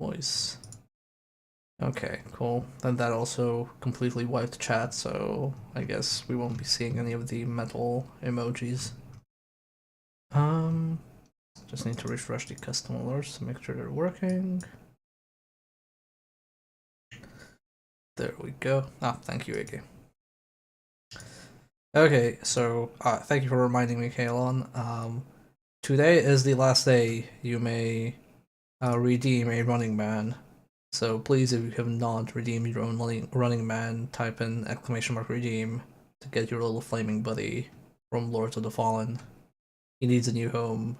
Voice. Okay, cool. Then that also completely wiped chat, so I guess we won't be seeing any of the metal emojis. Just need to refresh the custom alerts to make sure they're working. There we go. Ah, thank you, Iggy. Okay, so thank you for reminding me, Kalon. Today is the last day you may redeem a running man. So please, if you have not redeemed your own running man, type in !redeem to get your little flaming buddy from Lords of the Fallen. He needs a new home.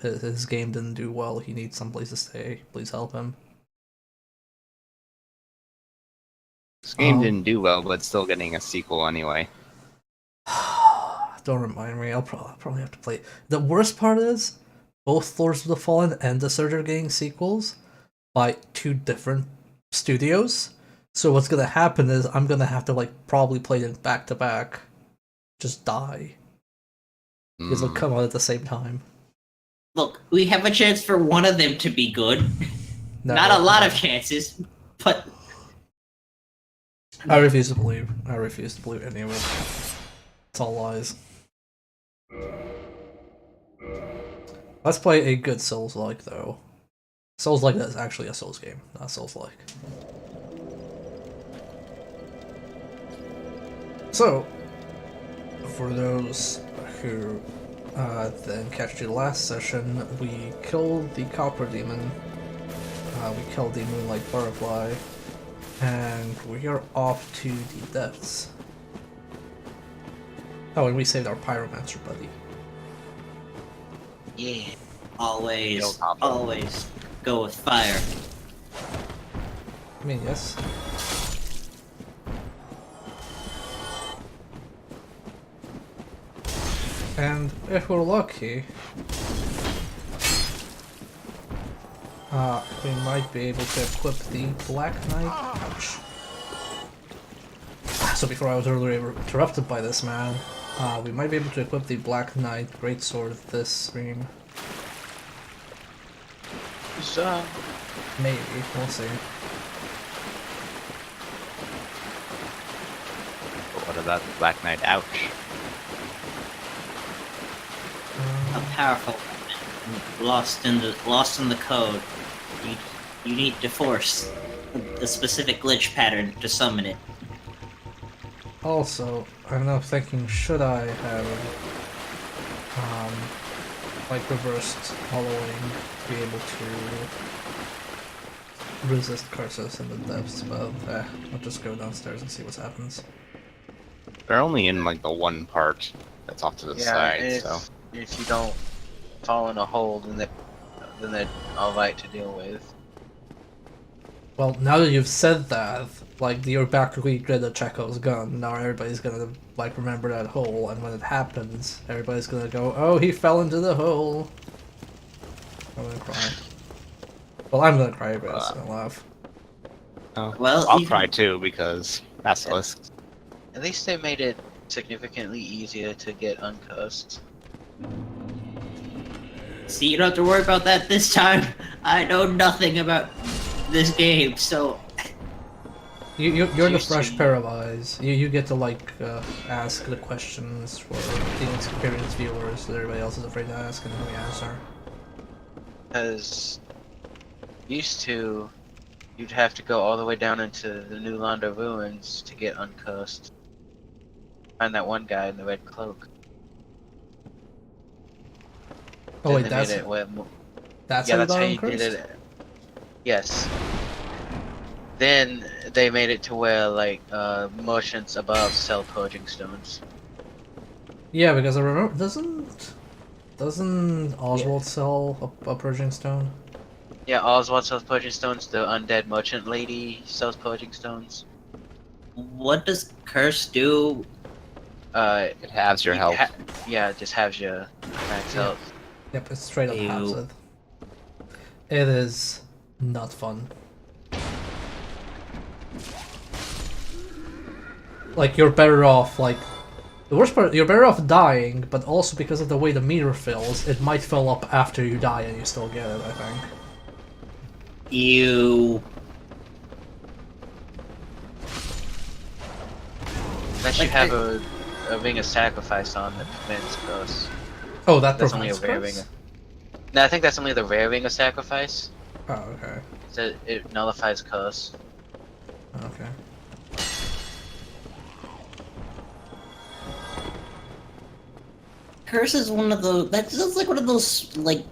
His game didn't do well. He needs someplace to stay. Please help him. This game didn't do well, but it's still getting a sequel anyway. Don't remind me. I'll probably have to play it. The worst part is, both Lords of the Fallen and the Surge are getting sequels by 2 different studios. So what's gonna happen is I'm gonna have to probably play them back to back. Just die. Because they'll come out at the same time. Look, we have a chance for one of them to be good. No, Not a lot of chances, but... I refuse to believe. I refuse to believe any of it. It's all lies. Let's play a good Souls-like, though. Souls-like is actually a Souls game, not Souls-like. So, for those who didn't catch the last session, we killed the Copper Demon, we killed the Moonlight Butterfly, and we are off to the depths. Oh, and we saved our Pyromancer buddy. Yeah, always go with fire. I mean, yes. And if we're lucky, we might be able to equip the Black Knight. Ouch. So before I was earlier interrupted by this man, we might be able to equip the Black Knight Greatsword this stream. Maybe, we'll see. What about the Black Knight? Ouch. A powerful weapon, lost in the code. You need to force a specific glitch pattern to summon it. Also, I'm now thinking, should I have, reversed hollowing to be able to resist curses in the depths, but I'll just go downstairs and see what happens. They're only in the one part that's off to the side, so... If you don't fall in a hole, then they're alright to deal with. Well, now that you've said that, you're back to re-grid of Checo's gun, now everybody's gonna, remember that hole, and when it happens, everybody's gonna go, oh, he fell into the hole! I'm gonna cry. Well, I'm gonna cry, but I'm gonna laugh. Oh, Well, I'll cry too, because Basilisk. At least they made it significantly easier to get uncursed. See, you don't have to worry about that this time. I know nothing about this game, so... You're the fresh pair of eyes. You get to, ask the questions for the inexperienced viewers that everybody else is afraid to ask, and then we answer. Because used to, you'd have to go all the way down into the New Londo ruins to get uncursed. Find that one guy in the red cloak. Oh wait, They that's made it where, that's yeah, how that's how you you got did uncursed? it. Yes. Then they made it to where merchants above sell purging stones. Yeah, because I remember doesn't Oswald sell a purging stone? Yeah, Oswald sells purging stones. The undead merchant lady sells purging stones. What does Curse do? It halves your health. Yeah, it just halves your max health. Yep, it's straight up Ew. halves it. It is not fun. You're better off, the worst part, you're better off dying, but also because of the way the meter fills, it might fill up after you die and you still get it, I think. You Unless you have a ring of sacrifice on that prevents curse. Oh, that That's only a prevents rare ring. curse? No, I think that's only the rare ring of sacrifice. Oh, okay. So it nullifies curse. Okay. curse is one of those. That's just like one of those like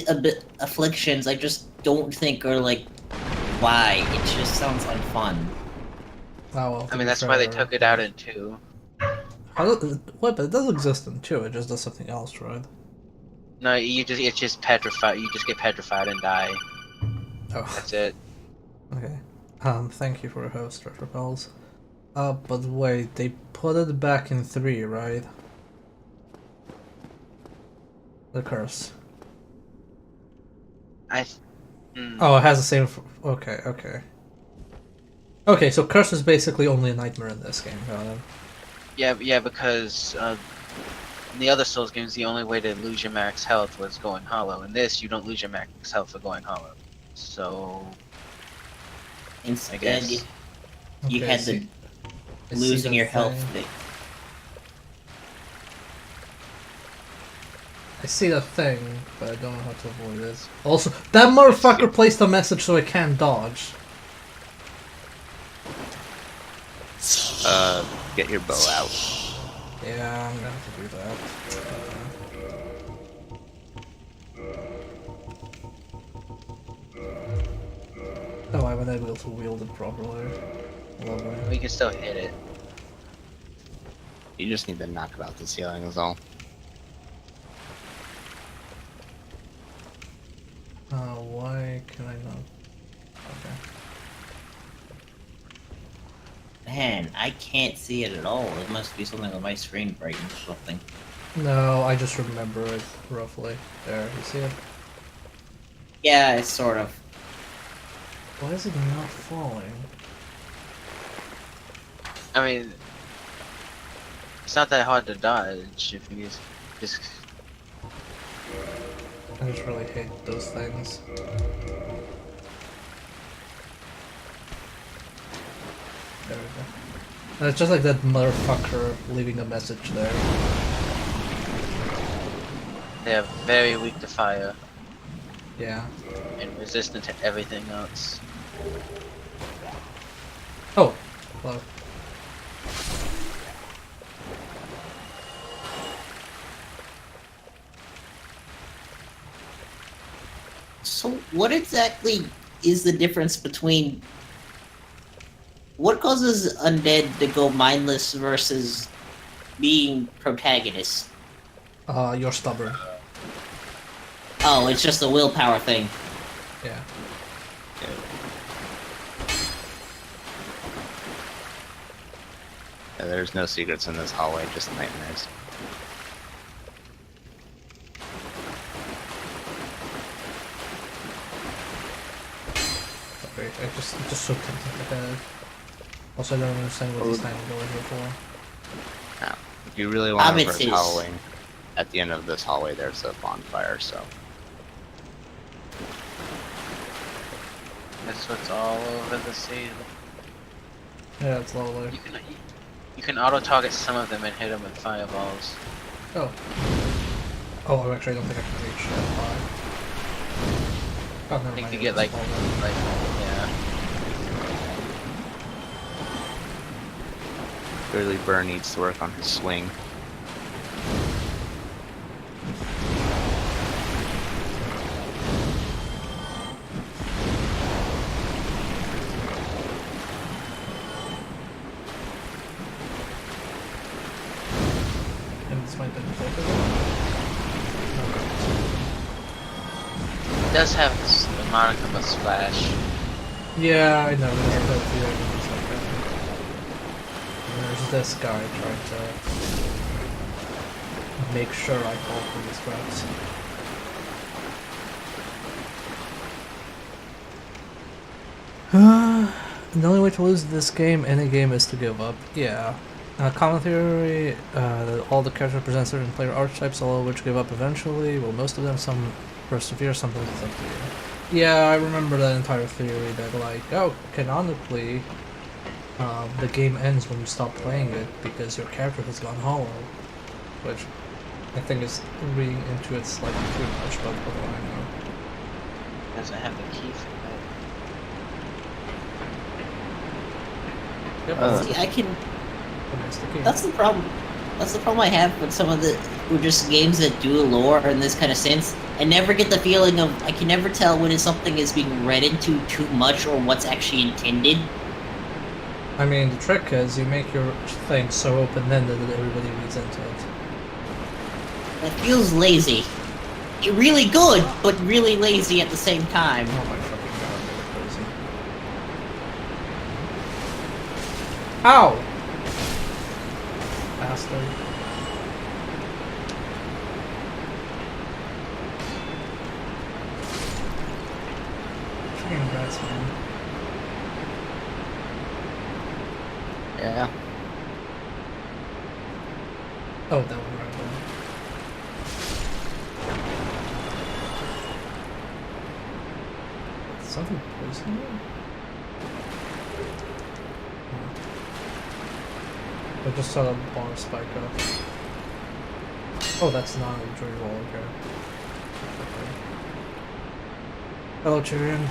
a bit afflictions. I just don't think are like why. It just sounds unfun. Oh, well, I mean, that's why they took it out in 2. What? But it does exist in 2, it just does something else, right? No, it's just petrified. You just get petrified and die. Oh, That's it. okay. Thank you for your host, Retropels. But wait, they put it back in 3, right? The curse. Oh, it has the same. Okay, okay. Okay, so curse is basically only a nightmare in this game, got it. Yeah, because in the other Souls games, the only way to lose your max health was going hollow. In this, you don't lose your max health for going hollow. So Instead, guess. you Okay, had I the see losing that your health thing. thing. I see that thing, but I don't know how to avoid it. Also, that motherfucker placed a message so I can't dodge. Get your bow out. Yeah, I'm gonna have to do that. Oh, I wasn't able to wield it properly. Lovely. we can still hit it. You just need to knock it out the ceiling is all. Why can I not? Okay. Man, I can't see it at all. It must be something on my screen brightened or something. No, I just remember it roughly. There, you see it? Yeah, it's sort of. Why is it not falling? I mean, it's not that hard to dodge if you just. I just really hate those things. There we go. And it's just like that motherfucker leaving a message there. They are very weak to fire Yeah. and resistant to everything else. Oh, hello. So, what exactly is the difference between what causes undead to go mindless versus being protagonists? You're stubborn. Oh, it's just a willpower thing. Yeah. Yeah, there's no secrets in this hallway, just nightmares. Sorry, I just so tempted to head. Also, I don't understand what he's trying to go in here for. Now, if you really want to Hobbits reverse is- hallowing, at the end of this hallway there's a bonfire, so. That's what's all over the ceiling. Yeah, it's lovely. You can auto target some of them and hit them with fireballs. Oh. Oh, actually, I don't think I can reach that high. Oh, never I think mind, you it get just like, fall down. yeah. Clearly Burr needs to work on his swing. And this might be the It does have a modicum of splash. Yeah, I know. There's a few enemies like that. And there's this guy trying to make sure I fall for these traps. The only way to lose this game, any game, is to give up. Yeah. Common theory, that all the characters present certain player archetypes, all of which give up eventually. Well, most of them, some Persevere, something is up to you. Yeah, I remember that entire theory that, like, oh, canonically, the game ends when you stop playing it because your character has gone hollow. Which I think is reading into it slightly too much, but what do I know? Doesn't have the key for that. Yep, See, I can. that's the key. That's the problem. That's the problem I have with some of the just games that do lore in this kind of sense. I never get the feeling of I can never tell when something is being read into too much or what's actually intended. I mean, the trick is you make your thing so open-ended that everybody reads into it. It feels lazy. Really good, but really lazy at the same time. Oh my fucking god, they're crazy. Ow! Bastard. Fucking rats, man. Yeah. Oh, that one right there. Something poison you? I just saw the bar spike up. Oh, that's not a joy wall, okay. Hello, Tyrion.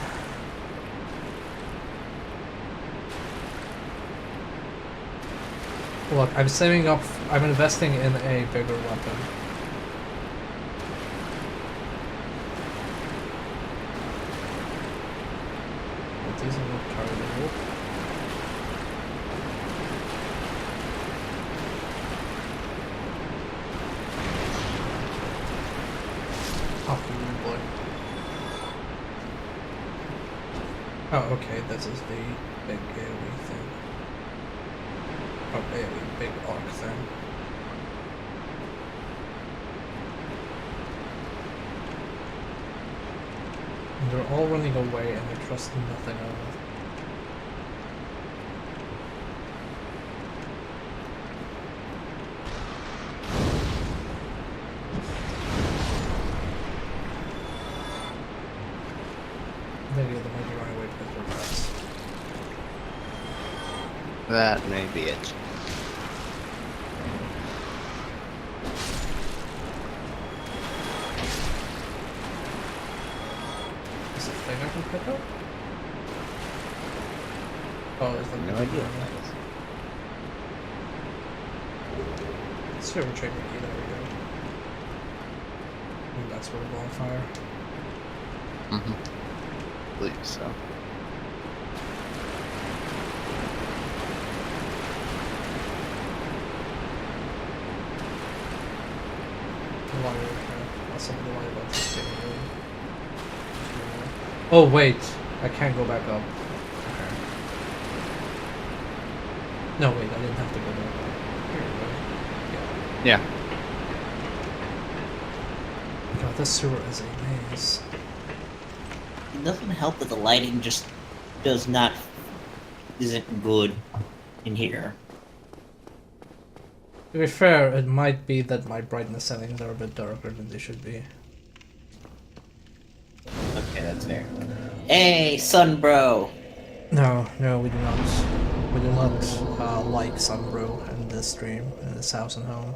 Look, I'm saving up, I'm investing in a bigger weapon. Well, these are not targetable. Oh, you boy. Oh, okay, this is the big AoE thing. Oh, AoE, big arc thing. And they're all running away and I trust nothing of it. Maybe they might be running away because they're rats. That may be it. Is it a thing I can pick up? Oh, is that No idea. Server trigger key, there we go. And that's where the bonfire. Mm-hmm. I believe so. Something about this game. Oh wait, I can't go back up. Okay. No wait, I didn't have to go back up. Here we go. Yeah. God, this sewer is a maze. It doesn't help that the lighting just isn't good in here. To be fair, it might be that my brightness settings are a bit darker than they should be. Okay, that's fair. Hey, Sunbro! No, we do not. We do not like Sunbro in this stream, in this house and home.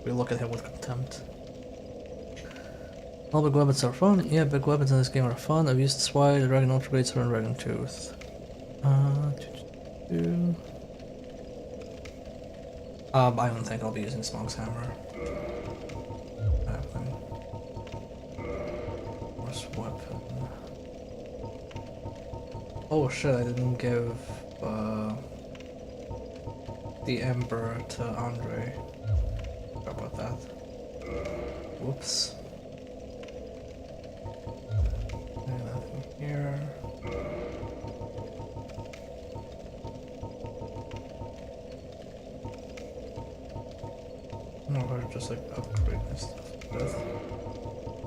We look at him with contempt. All big weapons are fun. Yeah, big weapons in this game are fun. I've used Swide, the Dragon Ultra Greatsword, and Dragon Tooth. I don't think I'll be using Smog's Hammer. Worst weapon. Oh shit, I didn't give the Ember to Andre. How about that? Whoops. And nothing here. No, we're just like upgrade this stuff with.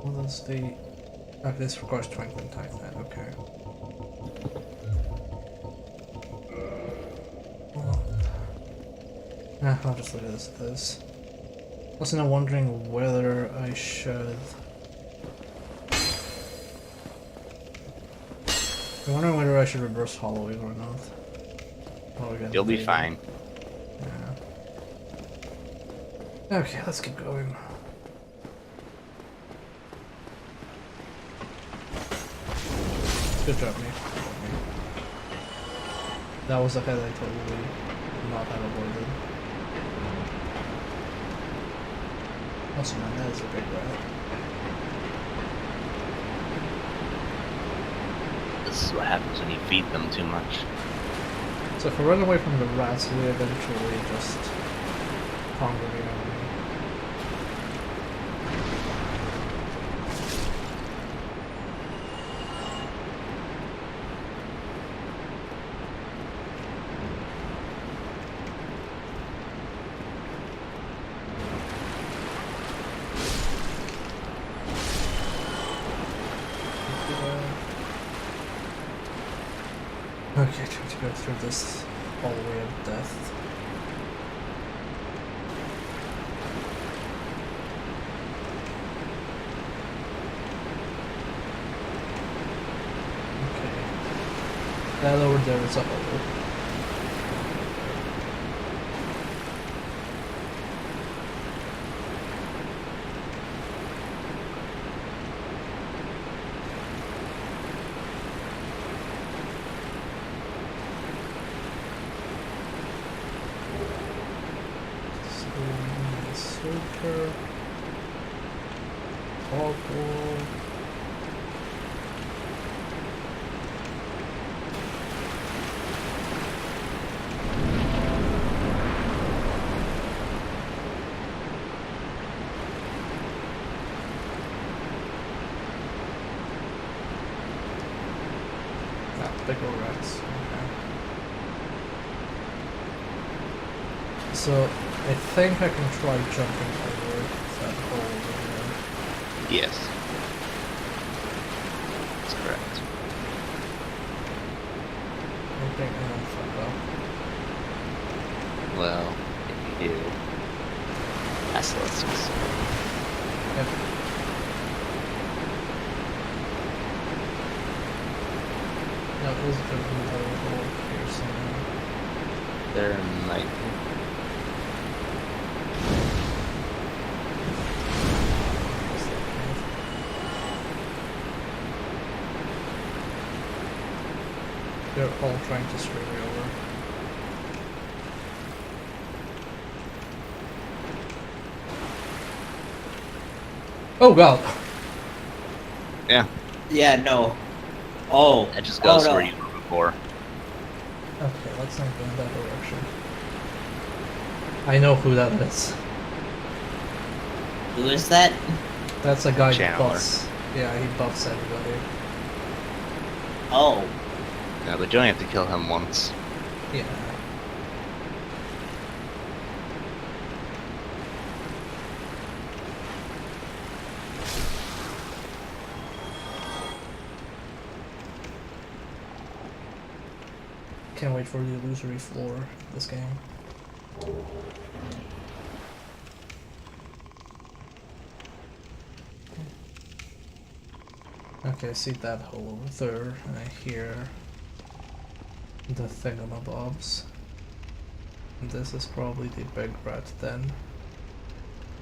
What is the... Oh, this requires Twinkling Titan, okay. I'll just leave it as this. Also now wondering whether I should I'm wondering whether I should reverse hollowing or not. Oh, we got You'll be invaded. fine. Yeah. Okay, let's keep going. Good job, mate. That was a head I totally would not have avoided. Also, man, that is a big rat. This is what happens when you feed them too much. So if we run away from the rats, we eventually just congregate on them. Okay, trying to go through this hallway of death. Okay. That over there is a hole. Super. Awful. Bigger rats. Okay. So I think I can try jumping over that hole over there. Yes. That's correct. Hoping I don't fuck up. Well, if you do, that's the lessons. Yep. No, it is definitely a hole here somewhere. There might be. They're all trying to screw me over. Oh god! Yeah, Yeah, no. Oh. that just goes no. where you were before. Okay, let's not go in that direction. I know who that is. Who is that? That's a guy who Channeler. buffs. Yeah, he buffs everybody. Oh. No, but you only have to kill him once. Yeah. Can't wait for the illusory floor of this game. Okay, I see that hole over there, and I hear the thingamabobs. And this is probably the big rat then.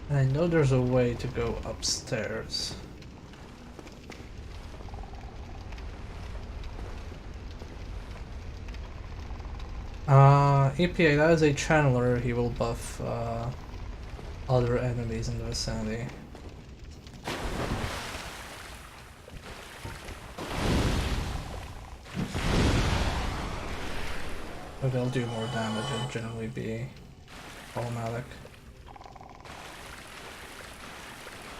And I know there's a way to go upstairs. EPA, that is a channeler. He will buff other enemies in the vicinity. But they'll do more damage and generally be problematic.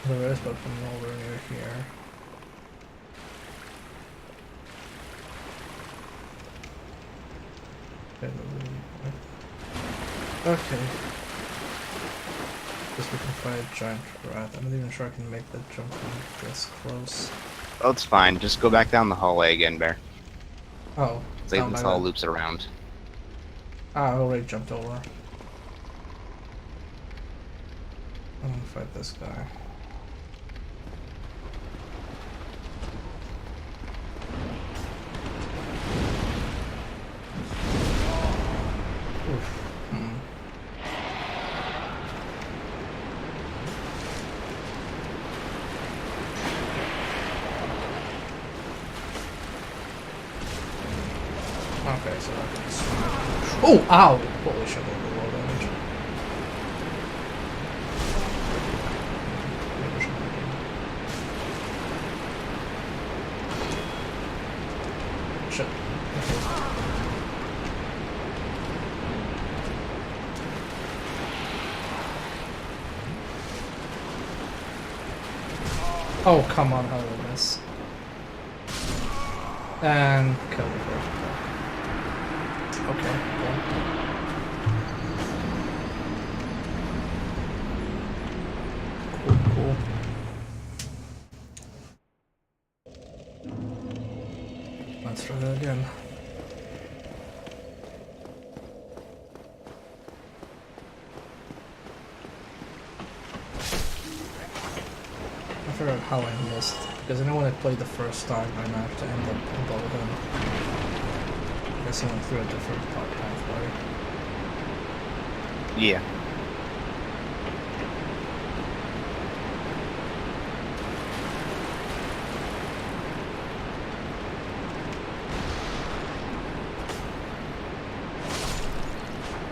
There is, but from nowhere near here. Okay. Guess we can fight a giant rat. I'm not even sure I can make that jump from this close. Oh, it's fine. Just go back down the hallway again, Bear. Oh. Save down this by all that. loops around. Ah, I already jumped over. I'm gonna fight this guy. Okay, so that can smash. Oh, ow! Holy shit, that did low damage. Maybe I should not do. Shit. Okay. Oh, come on, how did I miss? And kill the first attack. Okay, cool. Cool. Let's try that again. I figured out how I missed, because I know when I played the first time I managed to end up above him. I guess I went through a different pathway. Yeah.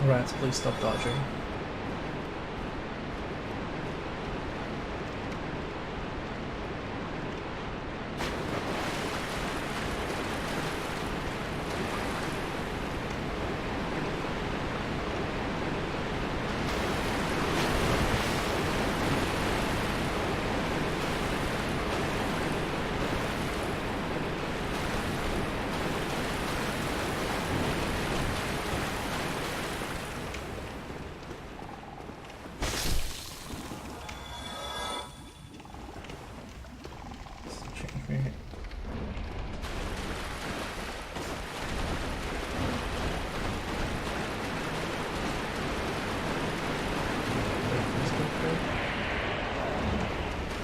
Rats, please stop dodging. Change me.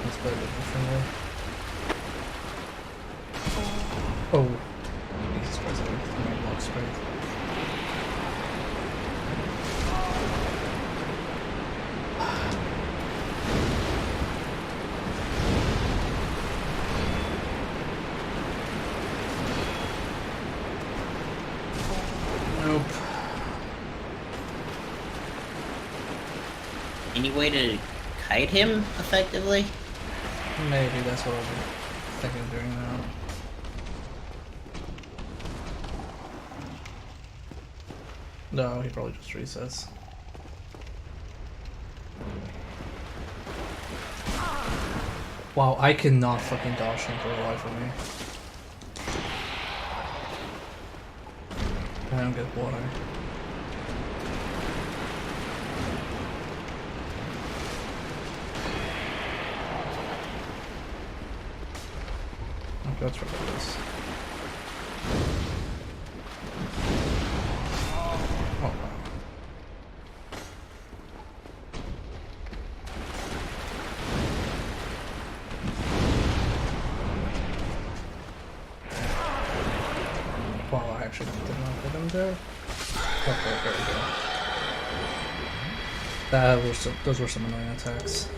Let's play a bit differently. Oh, Jesus Christ! I went through my block straight. Nope. Any way to kite him effectively? Maybe that's what I'm thinking of doing now. No, he probably just resets. Wow, I cannot fucking dodge him for the life of me. I don't get why. Okay, let's try this. Oh wow. Wow, I actually did not hit him there. Okay, there we go. Those were some annoying attacks.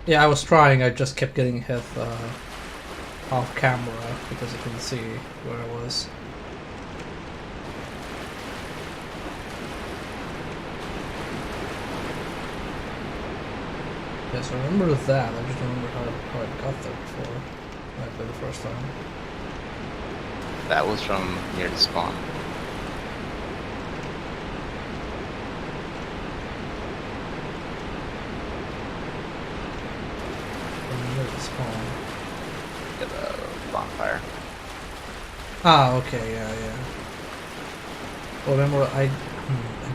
Yeah, I was trying, I just kept getting hit off camera because I couldn't see where I was. Yes, I remember that, I just don't remember how I got there before when I played the first time. That was from near the spawn. From near the spawn. Get a bonfire. Ah, okay, yeah. Well, remember, I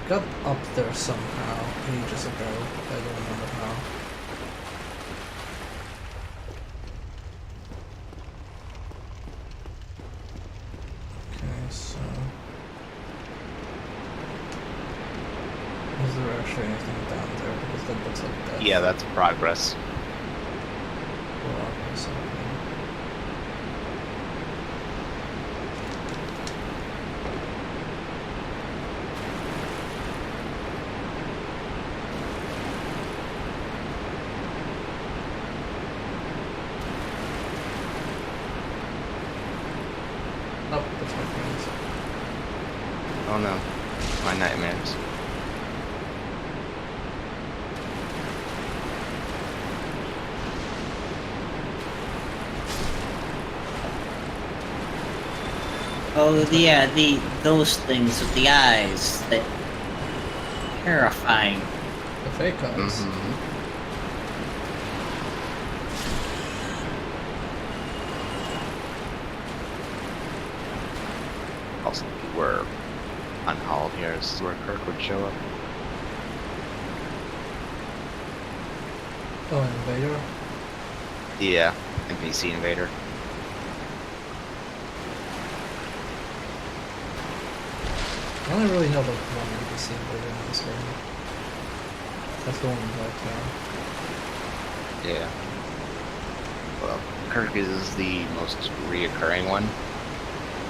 got up there somehow ages ago. I don't remember how. Okay, so is there actually anything down there? Because that looks like death. Yeah, that's progress. Well, something. Oh no. My nightmares. Oh, yeah, those things with the eyes. That terrifying. The fake eyes. Mm-hmm. Also, we're on Hall here. This is where Kirk would show up. Oh, Invader. Yeah, NPC Invader. I only really know about one NPC Invader in this game. That's the one in Black Town. Yeah. Well, Kirk is the most reoccurring one.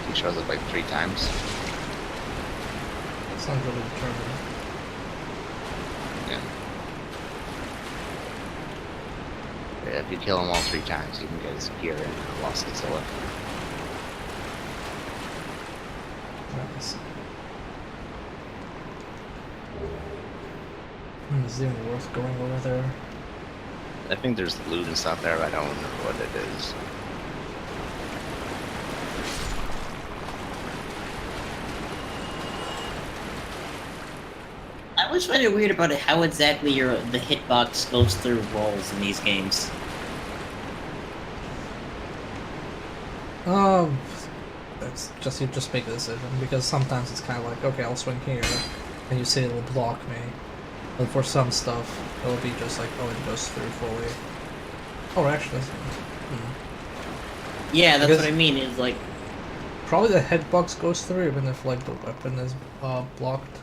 He shows up like 3 times. It's not really determined. Yeah. Yeah, if you kill him all 3 times, you can get his gear and Lost Godzilla. Nice. Is it even worth going over there? I think there's loot and stuff there, but I don't remember what it is. I always find it weird about it how exactly the hitbox goes through rolls in these games. That's just you just make a decision because sometimes it's kind of like, okay, I'll swing here, and you say it'll block me, but for some stuff it'll be just like, oh, it goes through fully. Oh, actually, that's Yeah, that's Because- what I mean. Is like probably the hitbox goes through even if like the weapon is blocked.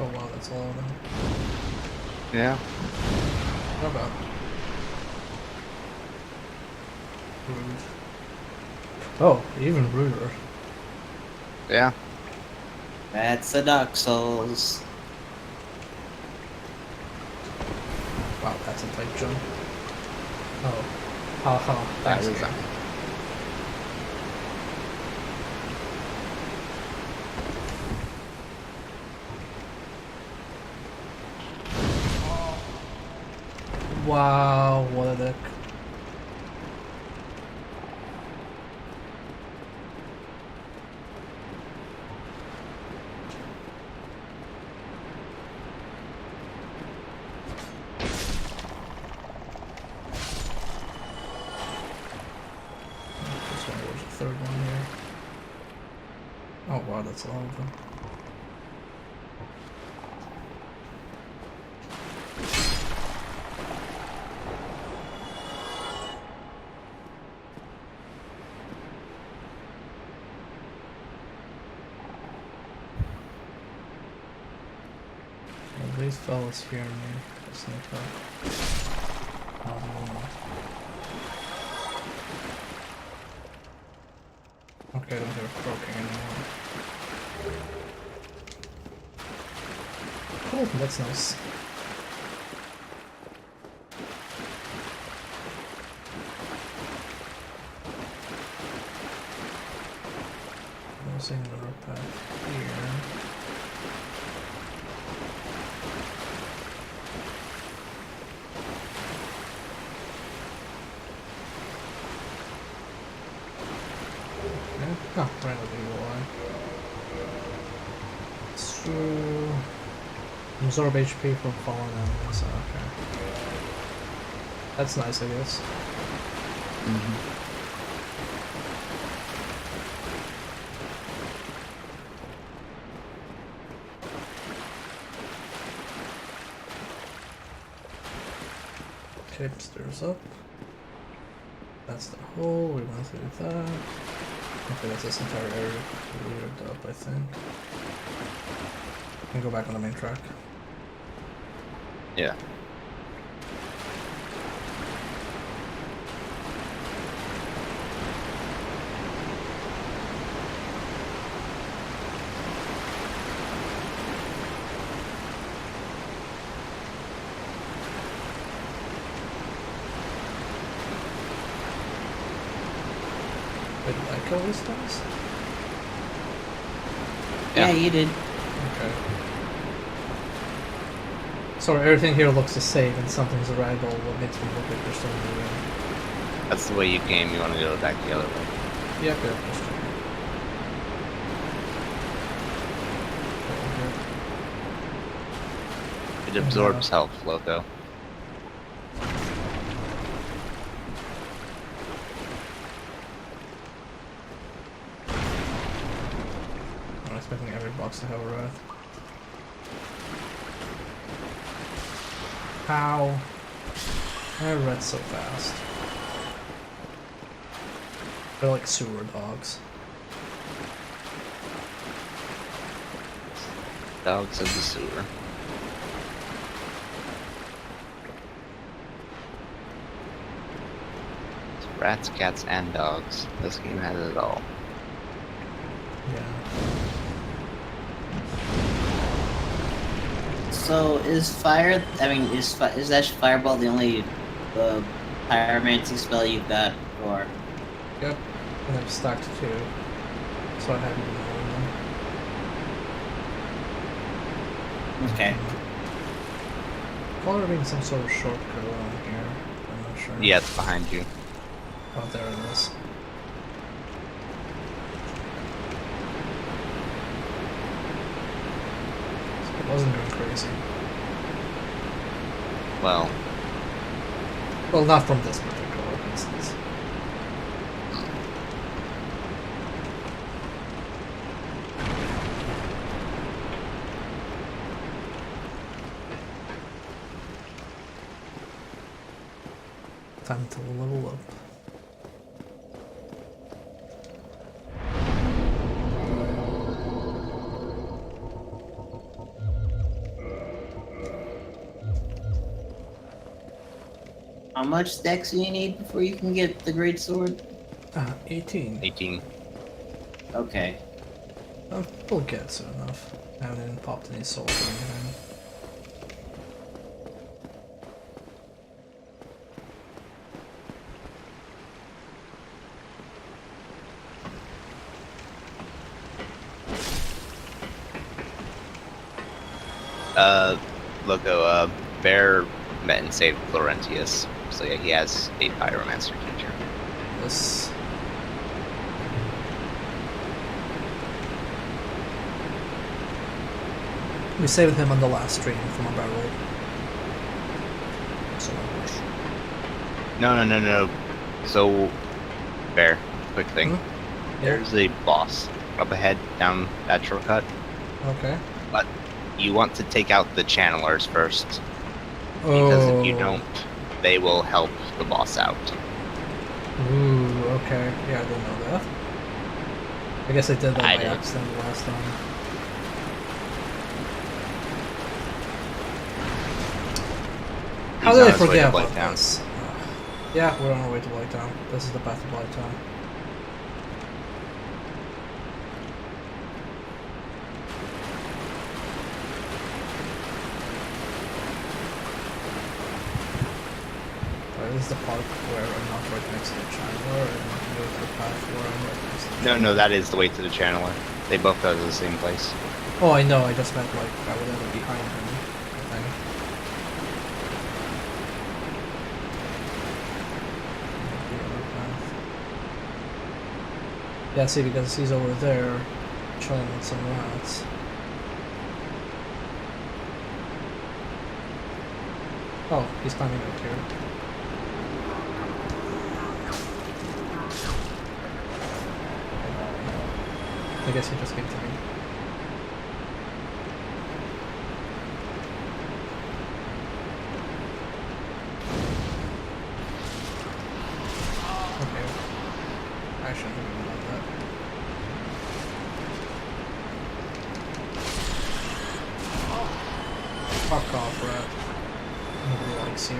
Oh wow, that's all of them. Yeah. How about rude? Oh, even ruder. Yeah. that's a Dark Souls. Wow, that's a tight jump. Oh, haha. That Thanks, is game. Wow, what a dick. This one was the third one here. Oh wow, that's a lot of them. Well, these fellas hear me. Let's sneak up. Okay, I don't hear croaking anymore. Cool, that's nice. I'm seeing another path here. Okay. Oh, right over the line. So Absorb HP from fallen enemies. Okay. That's nice, I guess. Okay, stairs up. That's the hole, we went through that. Okay, that's this entire area cleared up, I think. Can go back on the main track. Yeah. Wait, did I kill these guys? Yeah, Yeah. you did. Okay. Sorry, everything here looks the same and something's a ragdoll. What makes me look like there's something new? That's the way you came. You want to go back the other way. Yeah, good. Just checking. Okay. It absorbs health, Loco. I'm expecting every box to have a wrath. How? I read so fast. They're like sewer dogs. Dogs of the sewer. It's rats, cats, and dogs. This game has it all. Yeah. So is fire? I mean, is that fireball the only pyromancy spell you've got, or? Yep. And I've stacked 2. So I haven't been rolling them. Okay. Probably being some sort of shortcut around here. I'm not sure. Yeah, it's behind you. Oh, there it is. It wasn't going crazy. Well, Well, not from this particular instance. Time to level up. How much dex do you need before you can get the great sword? 18. 18. Okay. We'll get soon enough. I haven't even popped any souls or anything. Loco, Bear met and saved Florentius. So yeah, he has a pyromancer teacher. This. We saved him on the last stream from a barrel. So No. So, Bear, quick thing. Hmm? There's a boss up ahead down that shortcut. Okay. But you want to take out the channelers first. Because if you don't, they will help the boss out. Ooh, okay. Yeah, I didn't know that. I guess I did that by I did. accident last time. How He's did on I his way to forget about Blighttown. this? Yeah, we're on our way to Blighttown. This is the path to Blighttown. This is the part where I'm not right next to the channeler, and I can go to the path where I'm right next to the No, that is the way to the channeler. They both go to the same place. Oh, I know, I just meant like I would end up behind him, I think. The other path. Yeah, see, because he's over there, chilling with some rats. Oh, he's climbing up here. I guess he just came to me. Okay. I shouldn't have even done that. Fuck off, rat. Nobody likes you.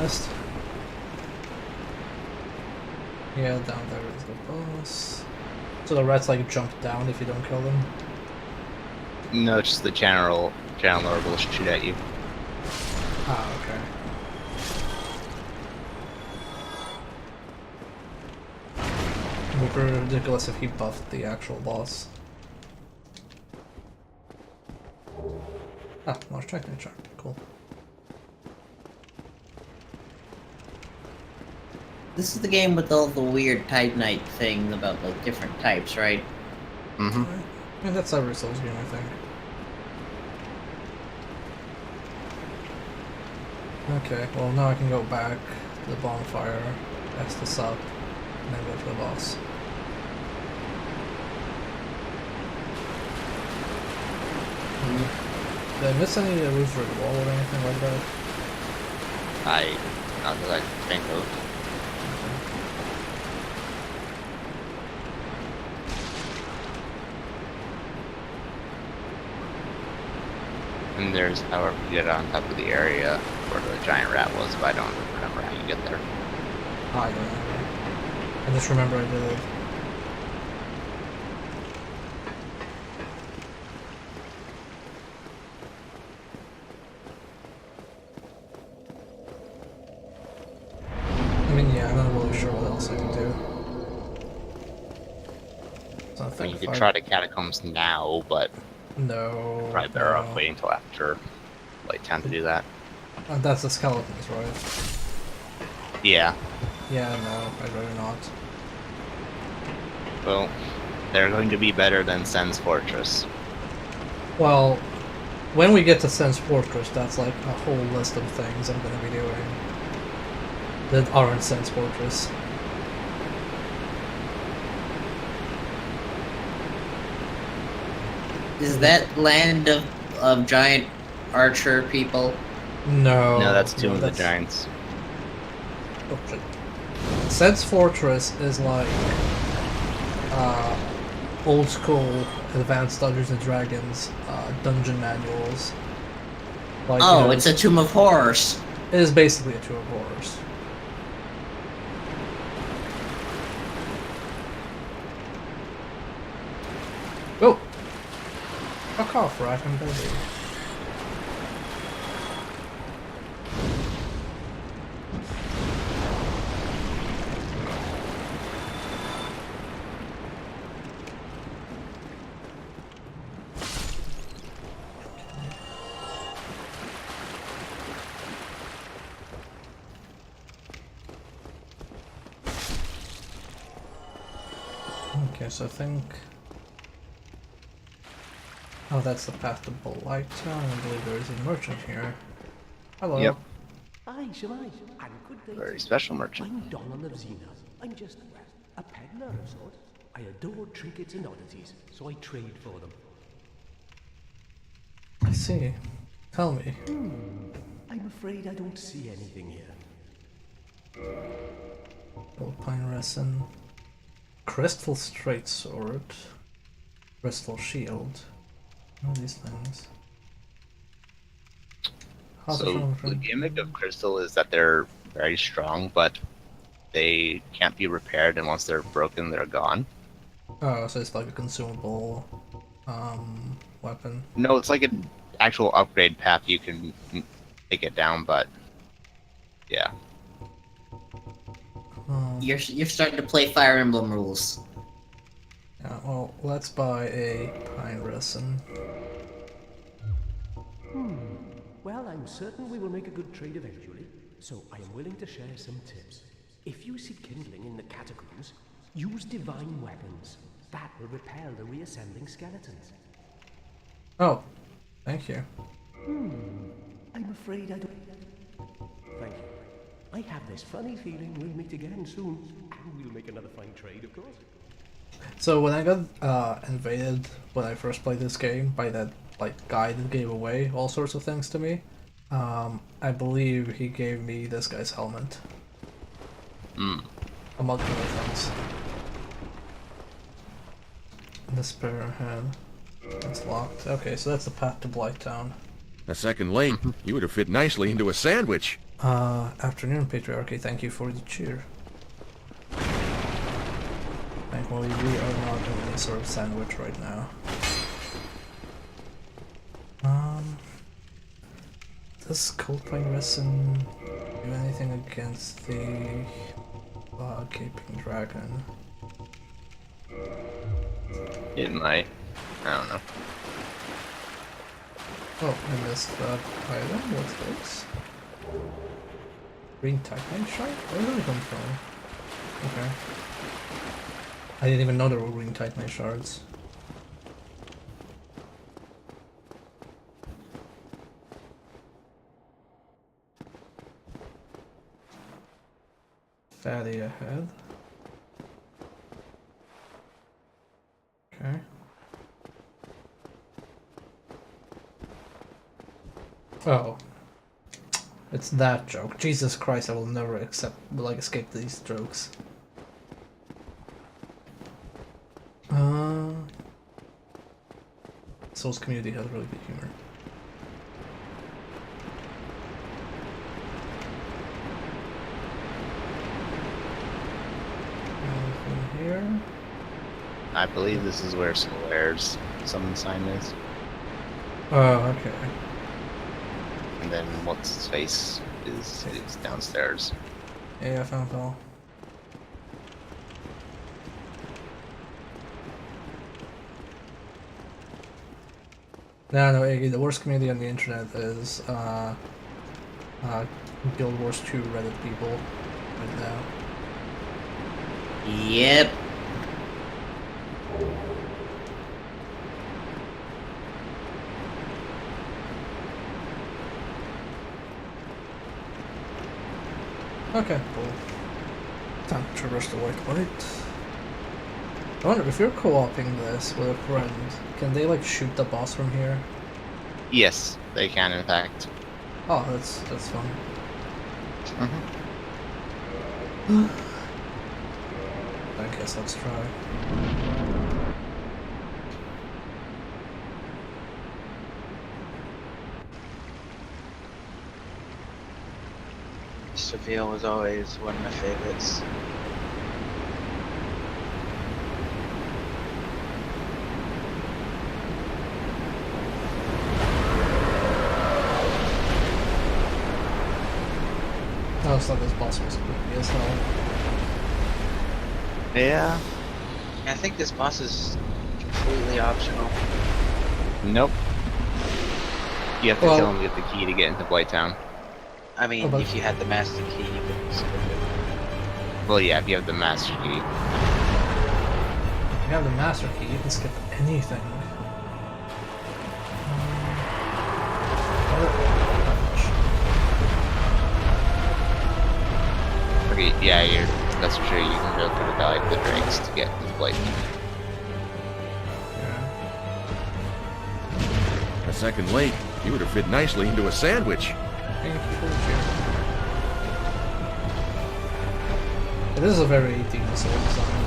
Missed. Yeah, down there is the boss. So the rats like jump down if you don't kill them? No, it's just the channeler will shoot at you. Ah, okay. It would be ridiculous if he buffed the actual boss. Ah, large technical charm. Cool. This is the game with all the weird type night thing about like different types, right? Mm-hmm. Yeah, that's every Souls game, I think. Okay, well now I can go back to the bonfire, X this up, and then go to the boss. Did I miss any roof or wall or anything like that? Not that I think of. And there's however you get on top of the area where the giant rat was, but I don't remember how you get there. I don't know. I just remember I did it. I mean, yeah, I'm not really sure what else I can do. So I I think mean, you if could I- try the catacombs now, but No. probably better no. off waiting till after light time to do that. That's the skeletons, right? Yeah, Yeah, no, I'd rather not. well, they're going to be better than Sen's Fortress. Well, when we get to Sen's Fortress, that's like a whole list of things I'm gonna be doing that aren't Sen's Fortress. Is that land of giant archer people? No. No, that's Tomb no, of the that's- Giants. Oh, shit. Sen's Fortress is like old school Advanced Dungeons and Dragons dungeon manuals. Like, you Oh, know, it's a Tomb of Horrors. it is basically a Tomb of Horrors. Oh! Fuck off, rat, I'm busy. Okay, so I think... Oh, that's the path to Bolita. I believe there is a merchant here. Hello. Yep. Aye, shall I? And good day. Very special merchant. I'm Donald of Xena. I'm just a peddler of sorts. I adore trinkets and oddities, so I trade for them. I see. Tell me. I'm afraid I don't see anything here. Gold pine resin. Crystal straight sword. Crystal shield. All these things. How's it So from- the gimmick of crystal is that they're very strong, but they can't be repaired, and once they're broken, they're gone. Oh, so it's like a consumable weapon. No, it's like an actual upgrade path. You can take it down, but yeah. You're starting to play Fire Emblem rules. Yeah, well, let's buy a pine resin. Well, I'm certain we will make a good trade eventually, so I am willing to share some tips. If you see kindling in the catacombs, use divine weapons. That will repel the reassembling skeletons. Oh, thank you. I'm afraid I don't... Thank you. I have this funny feeling we'll meet again soon, and we'll make another fine trade, of course. So when I got invaded when I first played this game by that guy that gave away all sorts of things to me, I believe he gave me this guy's helmet. Among other things. The spare head. It's locked. Okay, so that's the path to Blighttown. A second late, you would have fit nicely into a sandwich. Afternoon, Patriarchy. Thank you for the cheer. Thankfully, we are not in any sort of sandwich right now. Does Coldplay Resin do anything against the Gaping Dragon? It might. I don't know. Oh, I missed that item. What's this? Green Titanite shard? Where did it come from? Okay. I didn't even know there were green Titanite shards. Fatty ahead. Okay. Oh. It's that joke. Jesus Christ, I will never escape these jokes. Souls community has really good humor. Anything here? I believe this is where Solare's summon sign is. Oh, okay. And then what's his face is downstairs. Yeah, I found it all. No, Iggy, the worst community on the internet is Guild Wars 2 Reddit people right now. Yep. Okay, cool. Time to traverse the white light. I wonder if you're co-oping this with a friend, can they shoot the boss from here? Yes, they can in fact. Oh, that's fun. I guess let's try. Seville was always one of my favorites. No, it's not this boss was creepy as hell. Yeah. I think this boss is completely optional. Nope. You have to kill him to get the key to get into Blighttown. I mean, if you had the master key, you could skip it. Well, yeah, if you have the master key. If you have the master key, you can skip anything. Okay, yeah, that's for sure. You can go through the Valley of the Drakes to get into Blighttown. A second late, you would have fit nicely into a sandwich. Thank you for the cheer. It is a very 18th soul design.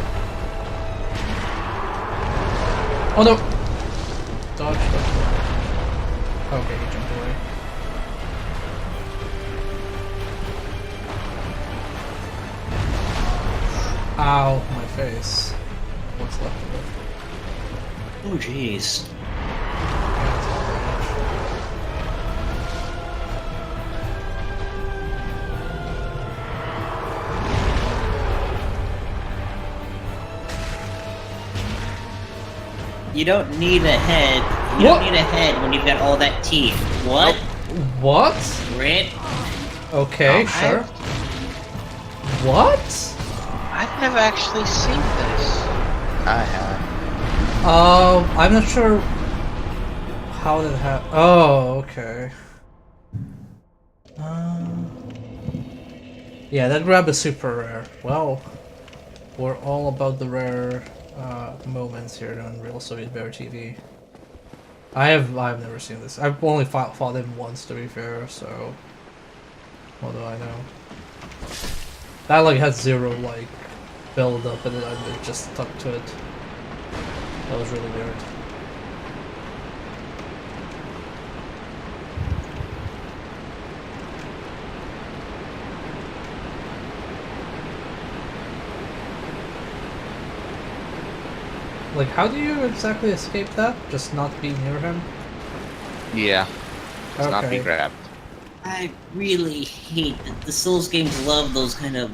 Oh no! Dodge. Okay, he jumped away. Ow, my face. What's left of it? Oh, jeez. You don't need a head. You don't need a head when you've got all that teeth. What? What? Rip. Okay, sure. What? I've never actually seen this. I have. I'm not sure how did it happen. Oh, okay. Yeah, that grab is super rare. Well, we're all about the rare moments here on Real Soviet Bear TV. I've never seen this. I've only fought him once, to be fair. So, what do I know? That like had zero like build up, and it just stuck to it. That was really weird. Like, how do you exactly escape that? Just not be near him? Yeah. Does not be Okay. grabbed. I really hate that the Souls games love those kind of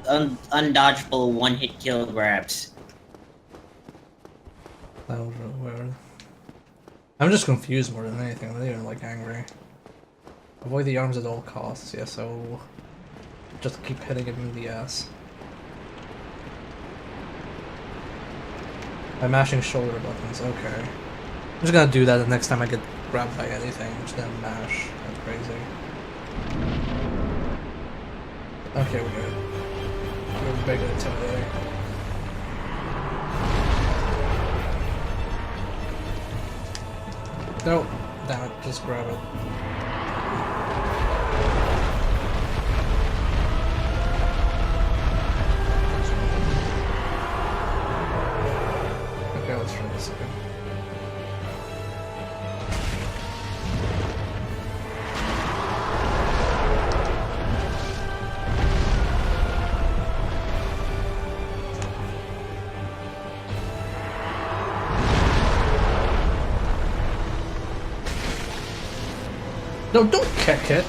undodgeable one-hit kill grabs. That was really weird. I'm just confused more than anything. I'm not even like angry. Avoid the arms at all costs. Yeah, so just keep hitting him in the ass. By mashing shoulder buttons. Okay. I'm just gonna do that the next time I get grabbed by anything. I'm just gonna mash. That's crazy. Okay, we're good. We're big and intimidating. No, damn it, just grab it. Okay, let's try this again. No, don't kick it!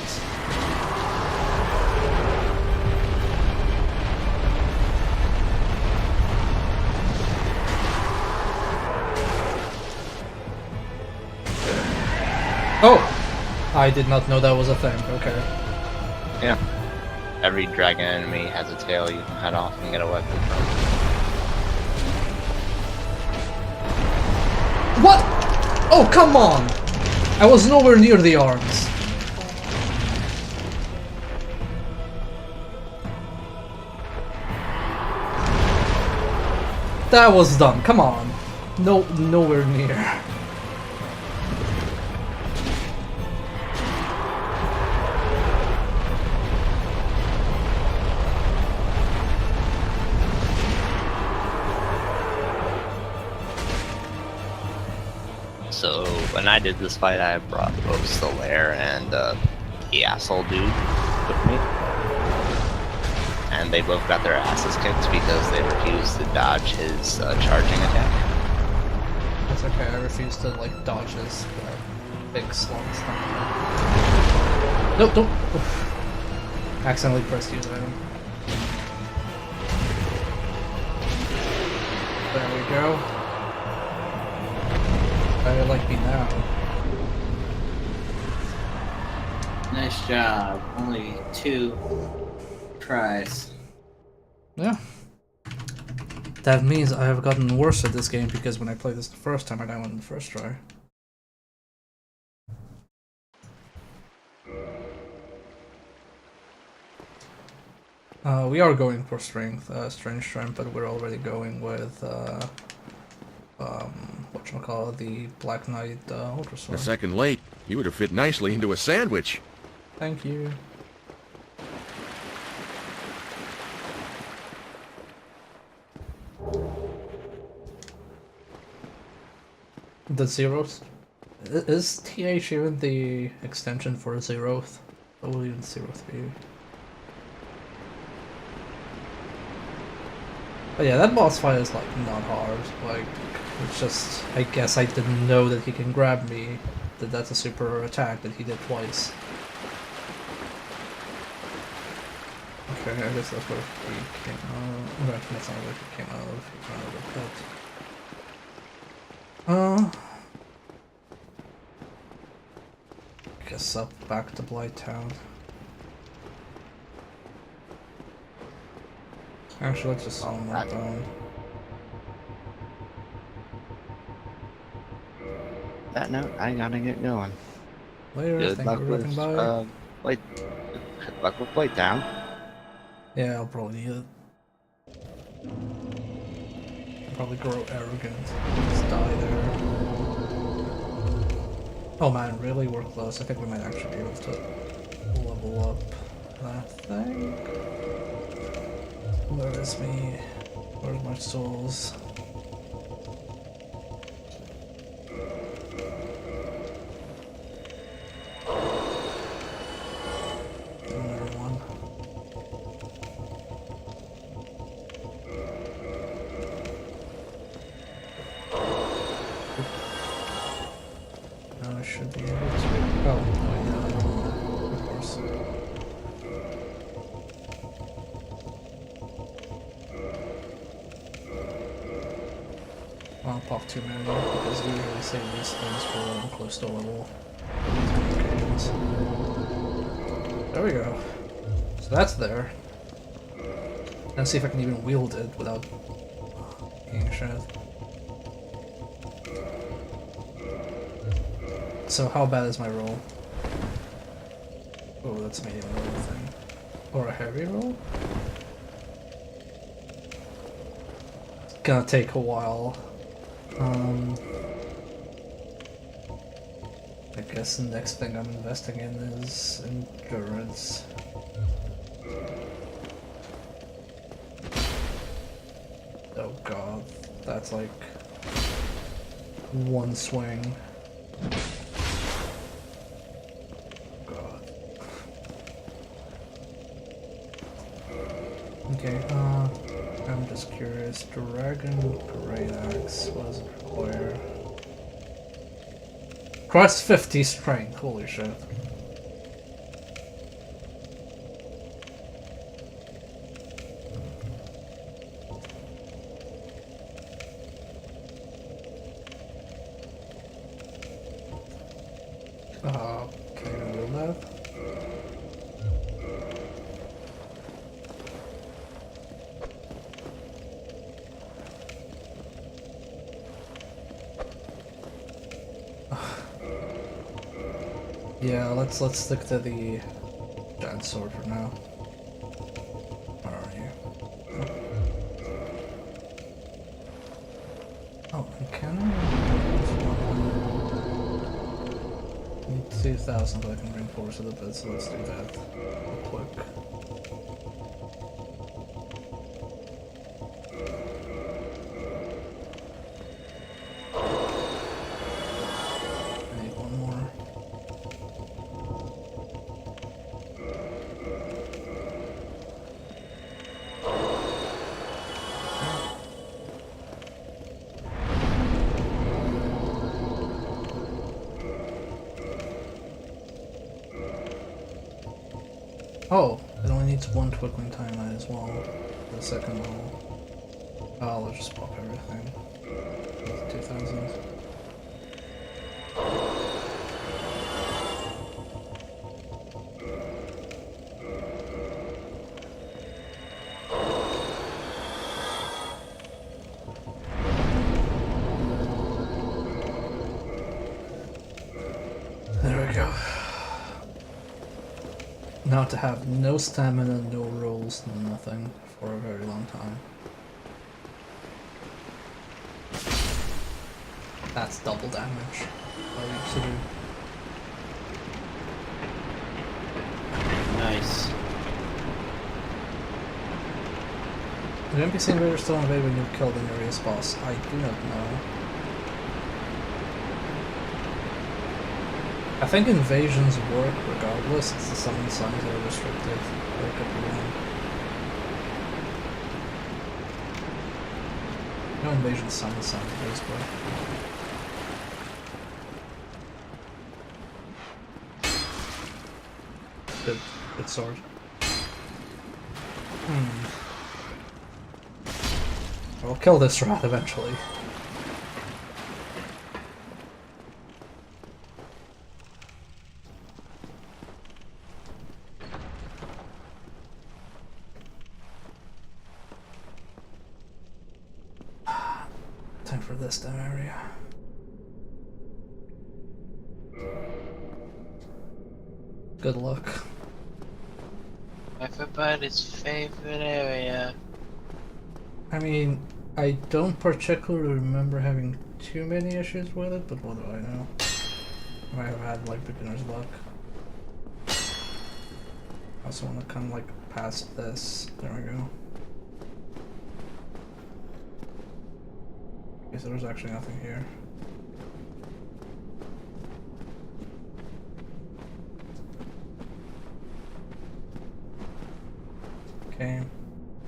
Oh! I did not know that was a thing, okay. Yeah. Every dragon enemy has a tail you can cut off and get a weapon from. What? Oh, come on! I was nowhere near the arms. That was dumb, come on. No, nowhere near. So when I did this fight, I brought both Solaire and the asshole dude with me, and they both got their asses kicked because they refused to dodge his charging attack. That's okay, I refuse to like dodge his big slung stuff. No, don't! Oof. Accidentally pressed use item. There we go. Better like me now. Nice job. Only 2 tries. Yeah. That means I have gotten worse at this game because when I played this the first time, I died on the first try. We are going for strength, strange strength, but we're already going with whatchamacallit, the Black Knight Ultra A Sword. second late, you would have fit nicely into a sandwich. Thank you. The zeroth? Is TH even the extension for zeroth? What will even zeroth be? But yeah, that boss fight is like not hard. Like, it's just, I guess I didn't know that he can grab me. That's a super attack that he did twice. Okay, I guess that's where he came out. No, that's not where he came out of. He came out of that. guess up back to Blighttown. Actually, let's just slow that down. That note, I gotta get going. Later, Good thank you luck for with dropping by. Blade. Good luck with Blighttown. Yeah, I'll probably need it. I'll probably grow arrogant. Just die there. Oh man, really? We're close. I think we might actually be able to level up that thing. Where is me? Where's my souls? Another one. Now I should be able to. Oh, no, yeah, I don't know. Of course. I won't pop too many because you usually save these things for when I'm close to level. There we go. So that's there. And see if I can even wield it without being shit. So how bad is my roll? Oh, that's medium roll thing. Or a heavy roll? It's gonna take a while. I guess the next thing I'm investing in is endurance. Oh god, that's like one swing. God. Okay, I'm just curious. Dragon Great Axe, what does it require? Cross 50 strength, holy shit. Can I wield that? Yeah, let's stick to the giant sword for now. Where are you? Oh, can I? Need 2,000 so I can reinforce it a bit, so let's do that real quick. I need one more. Oh, it only needs one twinkling time as well for the second level. Oh, let's just pop everything. 2,000. There we go. Now to have no stamina, no rolls, nothing for a very long time. That's double damage. What I used to do. Nice. The NPC invaders still invade when you've killed an area's boss. I do not know. I think invasions work regardless, it's the summon signs that are restricted. But I could be wrong. No invasion summon signs, basically. Good sword. I'll kill this rat eventually. for this damn area. Good luck. Everybody's favorite area. I mean, I don't particularly remember having too many issues with it, but what do I know? I might have had like beginner's luck. I also want to come like past this. There we go. Okay, so there's actually nothing here. Okay,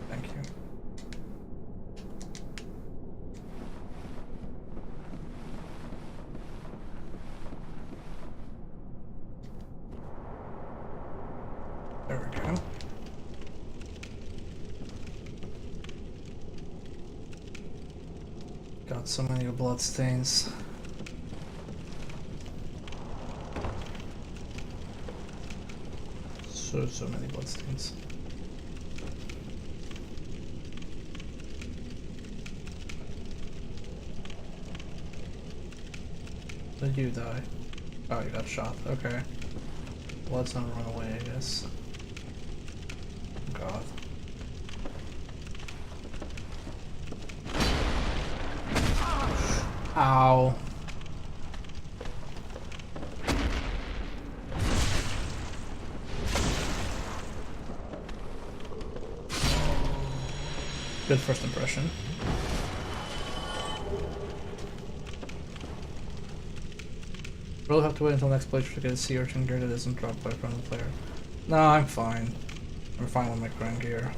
thank you. There we go. Got so many blood stains. So many blood stains. Did you die? Oh, you got shot. Okay. Well, let's not run away, I guess. God. Ow. Good first impression. We'll have to wait until next playthrough to get a sea urchin gear that isn't dropped by a friendly player. No, I'm fine. I'm fine with my current gear.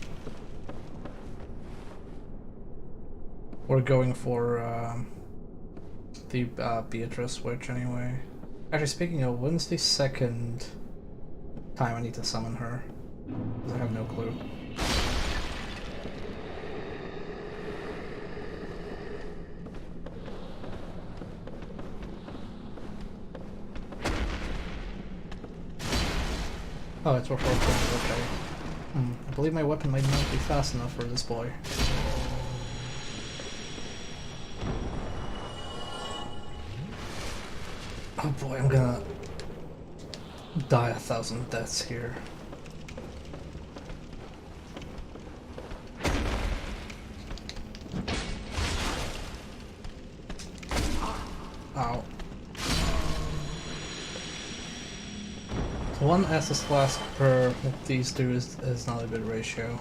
We're going for the Beatrice switch anyway. Actually, speaking of, when's the second time I need to summon her? 'Cause I have no clue. Oh, it's for 4 points, okay. I believe my weapon might not be fast enough for this boy. Oh boy, I'm gonna die 1,000 deaths here. Ow. One SS flask per these two is not a good ratio.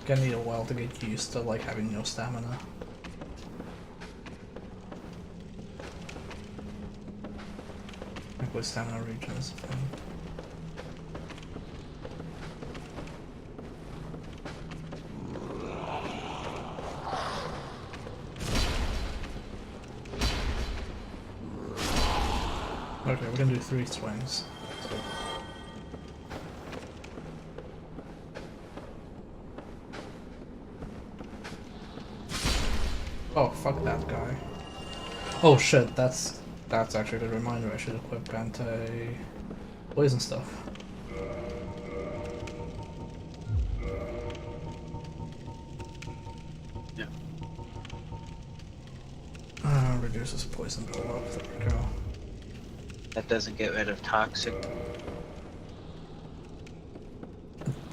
Gonna need a while to get used to like having no stamina. Like with stamina regen is a thing. Okay, we're gonna do 3 swings. Oh, fuck that guy. Oh shit, that's actually a good reminder. I should equip anti-poison stuff. Yeah. Reduces poison pull-up. There we go. That doesn't get rid of toxic.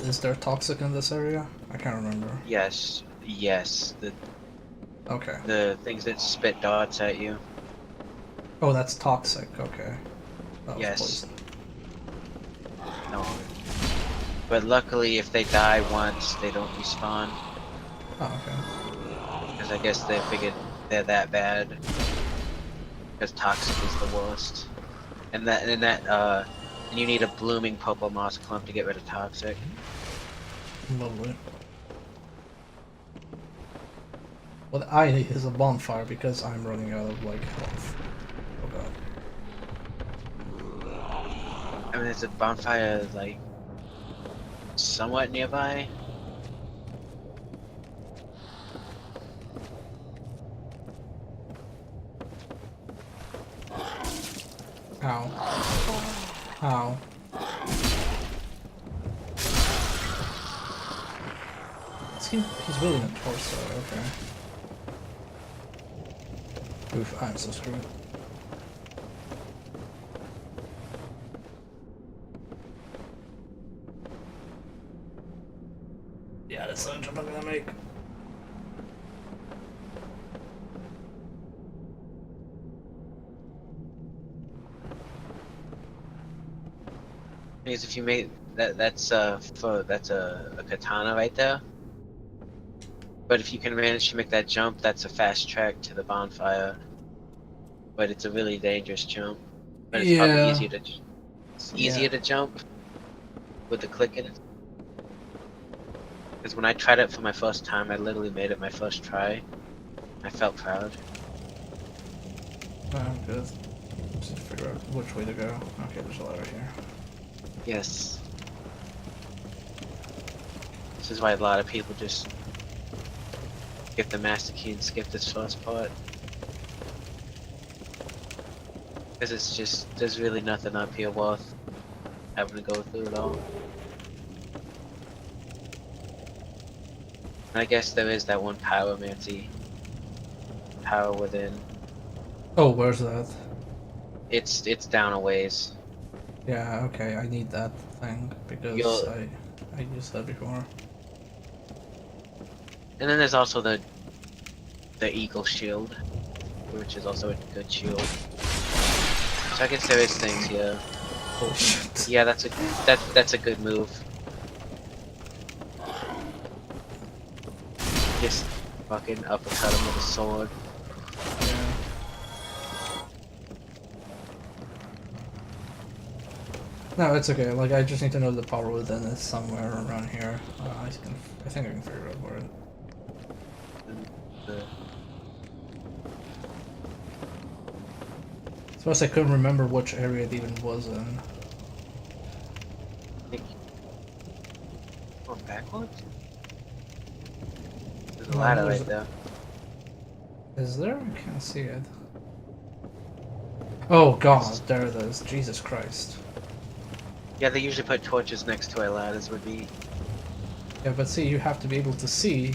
Is there toxic in this area? I can't remember. Yes, yes. Okay. The things that spit dots at you. Oh, that's toxic. Okay. That was Yes. poison. No. But luckily, if they die once, they don't respawn. Oh, okay. Because I guess they figured they're that bad. Because toxic is the worst. And you need a blooming purple moss clump to get rid of toxic. Lovely. What I need is a bonfire because I'm running out of like health. Oh god. I mean, there's a bonfire like somewhat nearby. Ow. Ow. He's really in a torso, okay. Oof, I'm so screwed. Yeah, that's the only jump I'm gonna make. Because if you make that's a katana right there. But if you can manage to make that jump, that's a fast track to the bonfire. But it's a really dangerous jump. But it's probably Yeah. easier to Yeah. jump with the clicking. Because when I tried it for my first time, I literally made it my first try. I felt proud. Oh, good. Just need to figure out which way to go. Okay, there's a ladder here. Yes. This is why a lot of people just get the master key and skip this first part. Because it's just, there's really nothing up here worth having to go through it all. And I guess there is that one pyromancy power within. Oh, where's that? It's down a ways. Yeah, okay, I need that thing because You'll- I used that before. And then there's also the eagle shield, which is also a good shield. So I guess there is things here. Oh shit. Yeah, that's a good move. Just fucking uppercut him with a sword. Yeah. No, it's okay. Like, I just need to know the power within is somewhere around here. I think I can figure out where it. The- Suppose I couldn't remember which area it even was in. I think going backwards? There's a No, ladder there's right there. Is there? I can't see it. Oh god, there it is. Jesus Christ. Yeah, they usually put torches next to where ladders would be. Yeah, but see, you have to be able to see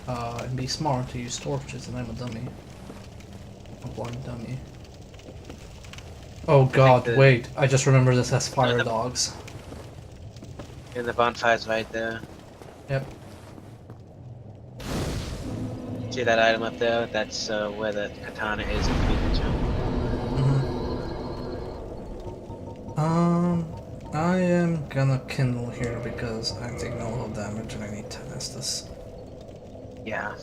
and be smart to use torches, and I'm a dummy. A blind dummy. Oh god, the- wait. I just remember this as fire the- dogs. And the bonfire's right there. Yep. See that item up there? That's where the katana is if you make the jump. I am gonna kindle here because I'm taking a little damage and I need 10 Estus. Yeah.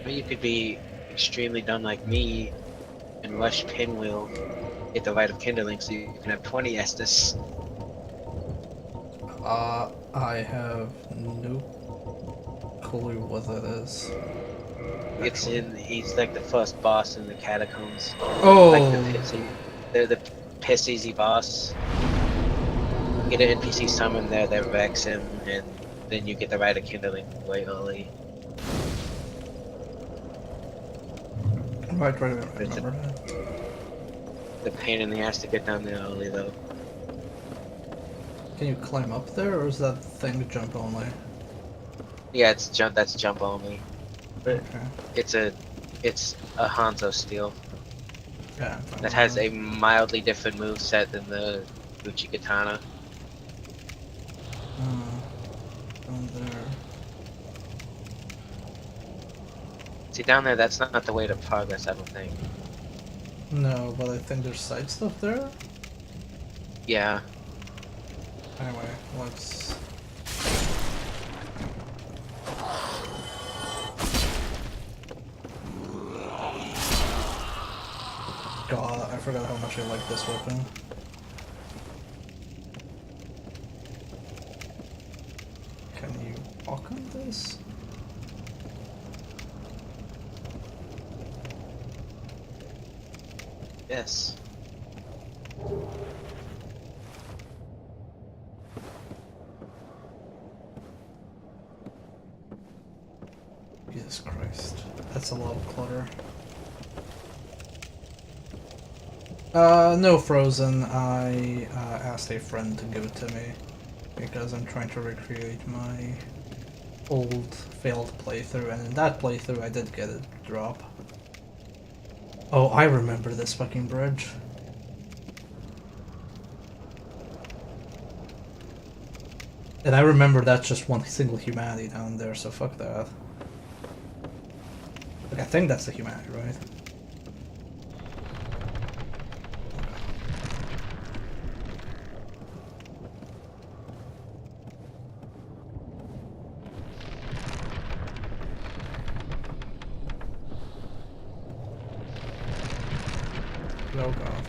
Or you could be extremely dumb like me and rush pinwheel, get the rite of kindling so you can have 20 Estus. I have no clue what that is. It's he's like the first boss in the catacombs. Oh! Like they're the piss easy boss. Get an NPC summon there that wrecks him, and then you get the rite of kindling way early. Right, I remember that. The pain in the ass to get down there early though. Can you climb up there, or is that thing jump only? Yeah, it's jump. That's jump only. But Okay. it's a Hanzo steel Yeah. that has a mildly different move set than the Gucci katana. Down there. See down there, that's not the way to progress. I don't think. No, but I think there's side stuff there? Yeah. Anyway, let's... God, I forgot how much I like this weapon. Can you walk on this? Yes. Jesus Christ. That's a lot of clutter. No Frozen. I asked a friend to give it to me because I'm trying to recreate my old failed playthrough, and in that playthrough I did get a drop. Oh, I remember this fucking bridge. And I remember that's just one single humanity down there, so fuck that. Like, I think that's the humanity, right? Oh god.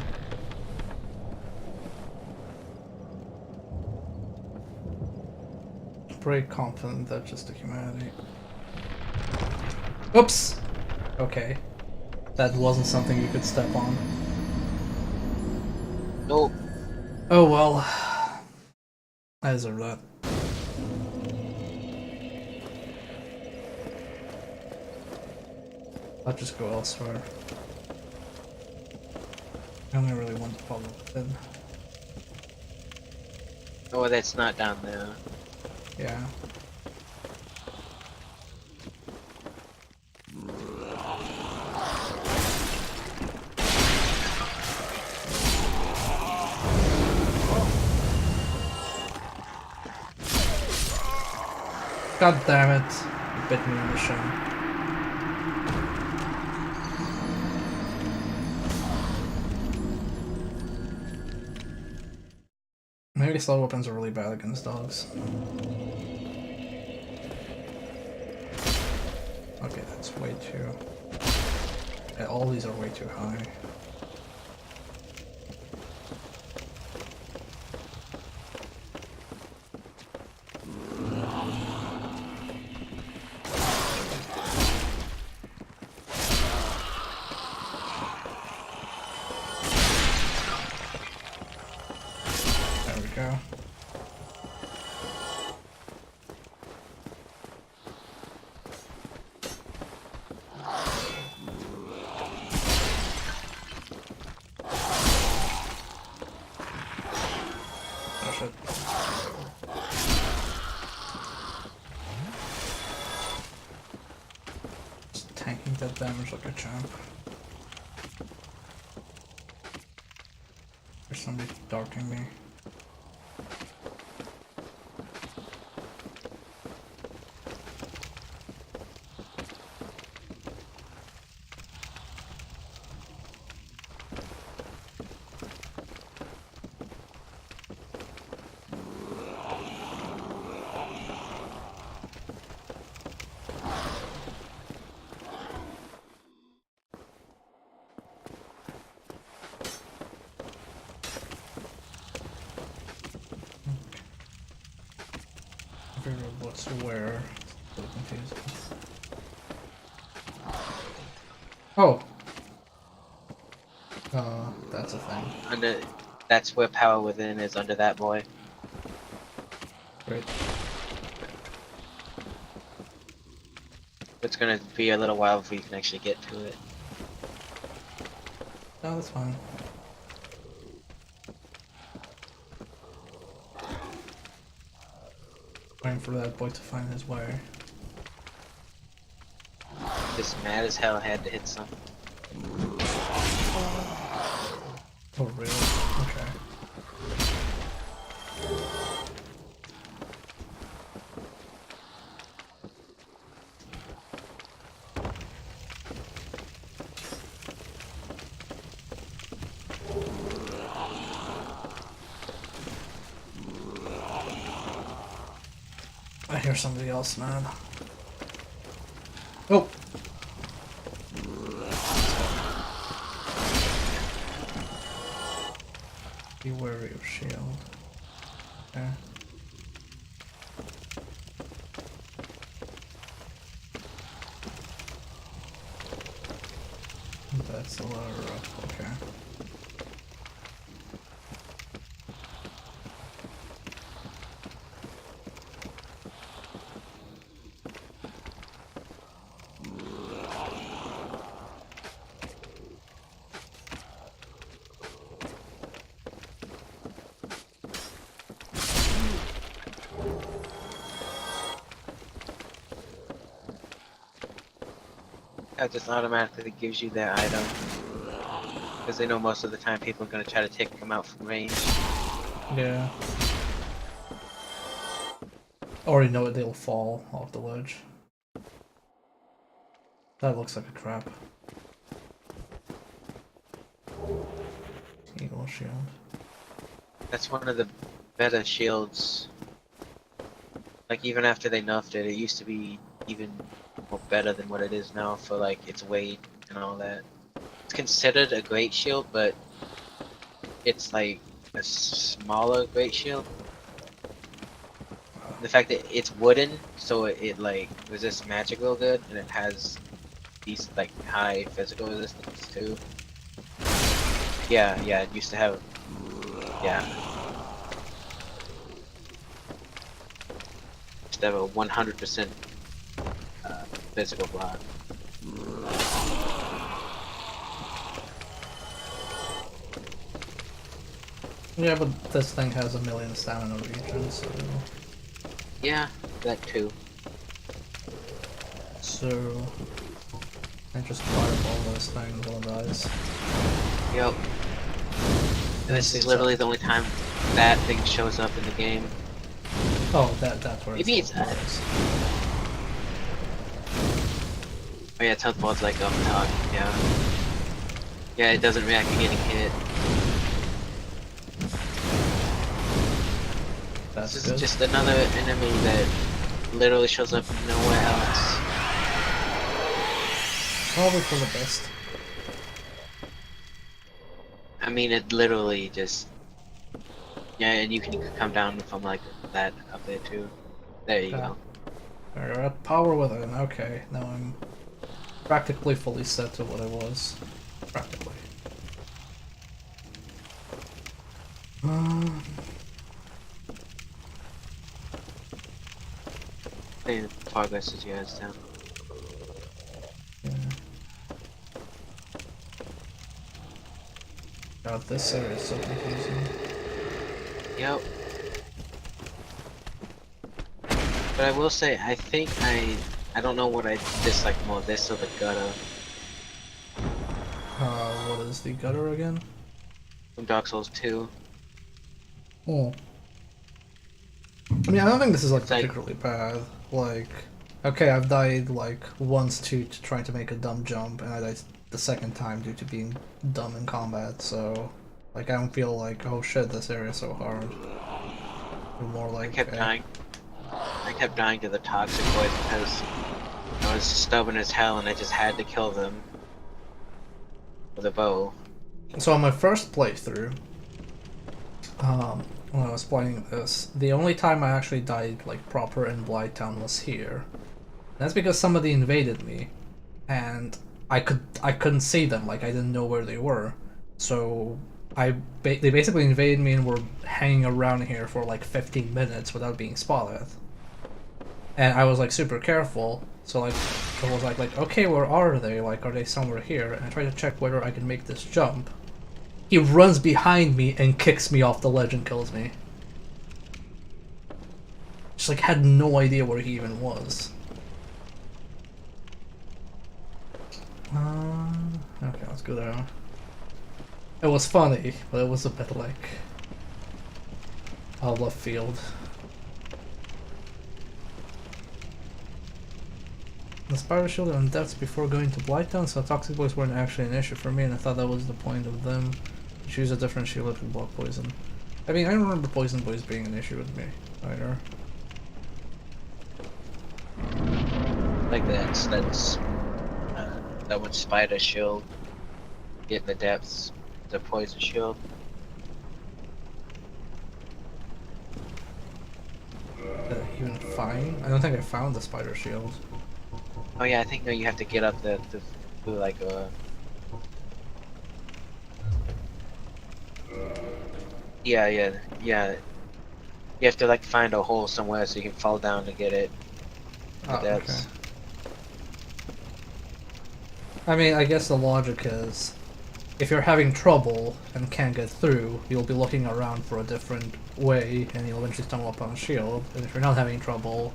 Pretty confident that's just the humanity. Oops! Okay. That wasn't something you could step on. Nope. Oh well. I deserve that. I'll just go elsewhere. I only really want to follow within. Oh, that's not down there. Yeah. God damn it. You bit me in the shin. Maybe slow weapons are really bad against dogs. Okay, that's way too... Yeah, all these are way too high. There we go. Oh shit. Just tanking that damage like a champ. There's somebody darting me. I figured out what's where. So confusing. Oh! That's a thing. Under, that's where Power Within is, under that boy. Great. It's gonna be a little while before you can actually get to it. No, that's fine. Waiting for that boy to find his way. Just mad as hell had to hit something. Oh, really? Okay. I hear somebody else, man. Oh! Be wary of shield. Okay. That's a ladder up, okay. how it just automatically gives you that item. Because they know most of the time people are going to try to take them out from range. Yeah. Already know they'll fall off the ledge. That looks like a trap. Eagle shield. That's one of the better shields. Like, even after they nerfed it, it used to be even more better than what it is now for, like, its weight and all that. It's considered a great shield, but it's, like, a smaller great shield. The fact that it's wooden, so it like, resists magic real good, and it has these, like, high physical resistance, too. Yeah, it used to have... Yeah. Used to have a 100% physical block. Yeah, but this thing has a million stamina regen, so... Yeah, that too. So... I just fireball this thing until it dies. Yep. And This see is it's literally up. the only time that thing shows up in the game. Oh, that's where Maybe it's it's... Oh yeah, teleport like up top, yeah. Yeah, it doesn't react to getting hit. That's This good. is just another enemy that literally shows up nowhere else. Probably for the best. I mean, it literally just... Yeah, and you can come down from like that up there too. There you go. We're at power within. Okay, now I'm practically fully set to what I was. Practically. And progress as you guys down. Yeah. God, this area is so confusing. Yep. But I will say, I think I don't know what I dislike more, this or the gutter What is the gutter again? from Dark Souls 2. Oh. I mean, I don't think this is like It's like- particularly bad. Like, okay, I've died like once to trying to make a dumb jump, and I died the second time due to being dumb in combat. So, like, I don't feel like, oh shit, this area is so hard. Or more like, I kept dying to the toxic boys because I was stubborn as hell and I just had to kill them with a bow. So on my first playthrough, when I was playing this, the only time I actually died like proper in Blighttown was here. That's because somebody invaded me, and I couldn't see them. Like, I didn't know where they were, so they basically invaded me and were hanging around here for like 15 minutes without being spotted. And I was like super careful, so like I was like okay, where are they? Like, are they somewhere here? And I tried to check whether I can make this jump. He runs behind me and kicks me off the ledge and kills me. Just like had no idea where he even was. Okay, let's go there. It was funny, but it was a bit like out of left field. The spiral shield on depths before going to Blighttown, so toxic boys weren't actually an issue for me, and I thought that was the point of them. Choose a different shield if you block poison. I mean, I don't remember poison boys being an issue with me either. Like that's that one spider shield. Get in the depths, the poison shield. Even fine? I don't think I found the spider shield. Oh yeah, I think no, you have to get up the do like a. Yeah. You have to like find a hole somewhere so you can fall down to get it. Oh, That's. okay. I mean, I guess the logic is, if you're having trouble and can't get through, you'll be looking around for a different way, and you'll eventually stumble upon a shield. And if you're not having trouble,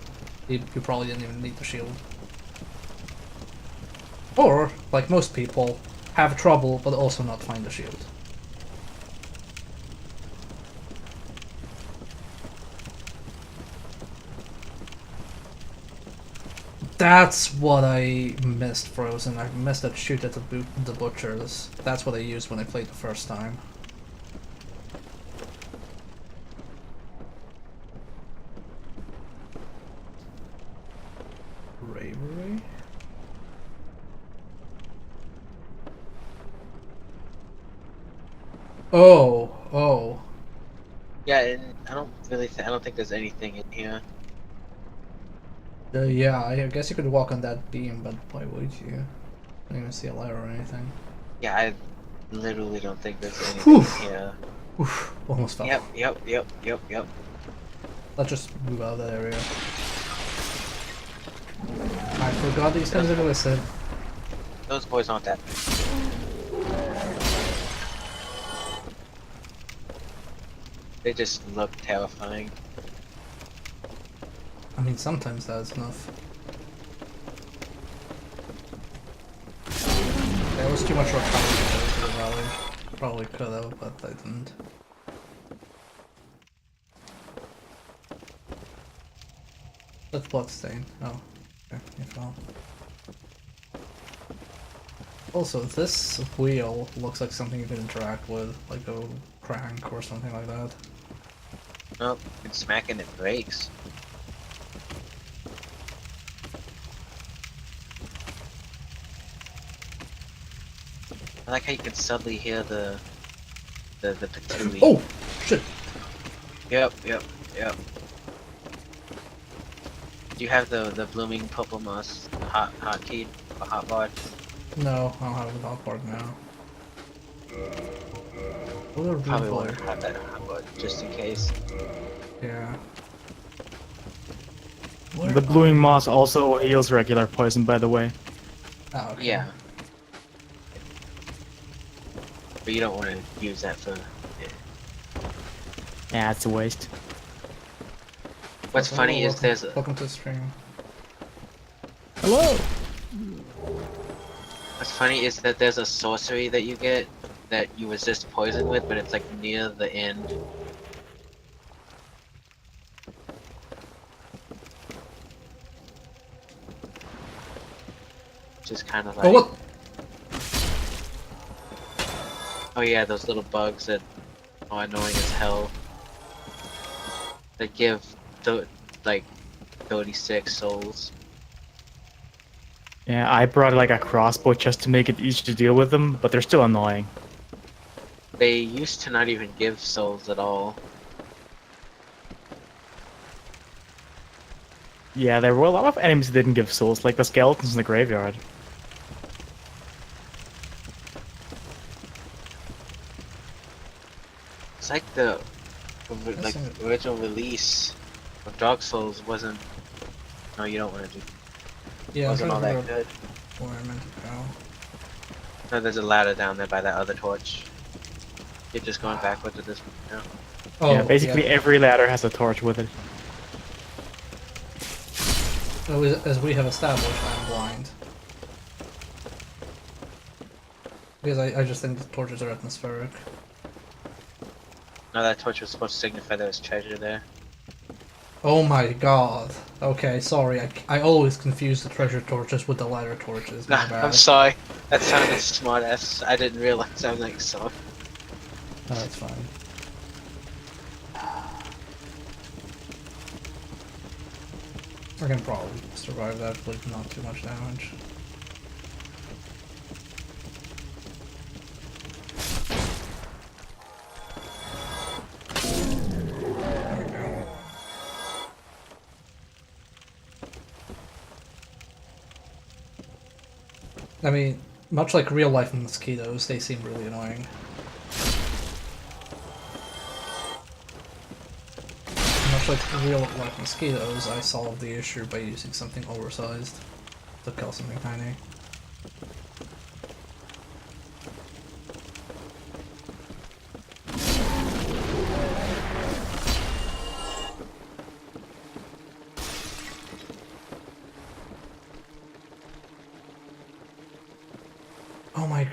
you probably didn't even need the shield. Or, like most people, have trouble but also not find the shield. That's what I missed, Frozen. I missed that shoot at the butchers. That's what I used when I played the first time. Bravery? Oh. Yeah, and I don't think there's anything in here. Yeah, I guess you could walk on that beam, but why would you? I don't even see a ladder or anything. Yeah, I literally don't think there's anything Whew. in here. Oof, almost fell. Yep. Let's just move out of that area. I forgot these things are listed. Those boys aren't that. They just look terrifying. I mean, sometimes that's enough. There was too much recovery to go to the rally. Probably could have, but I didn't. That's bloodstain. Oh, okay, you fell. Also, this wheel looks like something you could interact with, like a crank or something like that. Nope, it's smacking it breaks. I like how you can suddenly hear the patooey. Oh! Shit! Yep. Do you have the blooming purple moss hotkey or hotbar? No, I don't have a dog board now. What a Probably revolt. want to have that hotbar just in case. Yeah. The blooming moss also heals regular poison, by the way. Oh, okay. Yeah. But you don't want to use that for. Yeah, it's a waste. What's funny is there's a. Welcome to the stream. Hello! What's funny is that there's a sorcery that you get that you resist poison with, but it's like near the end. Which is kind of like. Oh, what? Oh yeah, those little bugs that are annoying as hell. That give like 36 souls. Yeah, I brought like a crossbow just to make it easy to deal with them, but they're still annoying. They used to not even give souls at all. Yeah, there were a lot of enemies that didn't give souls, like the skeletons in the graveyard. It's like the original release of Dark Souls wasn't. No, you don't want to do. Yeah, Wasn't all that good. Where I meant to go. No, there's a ladder down there by that other torch. You're just going backwards at this point now. Oh, Yeah, basically every ladder has a torch with it. As we have established, I'm blind. Because I just think the torches are atmospheric. No, that torch was supposed to signify there was treasure there. Oh my god. Okay, sorry. I always confuse the treasure torches with the ladder torches. My bad. I'm sorry. That sounded smartass. I didn't realize. I'm like, sorry. No, that's fine. I can probably survive that with not too much damage. There we go. I mean, much like real life mosquitoes, they seem really annoying. Much like real life mosquitoes, I solved the issue by using something oversized to kill something tiny.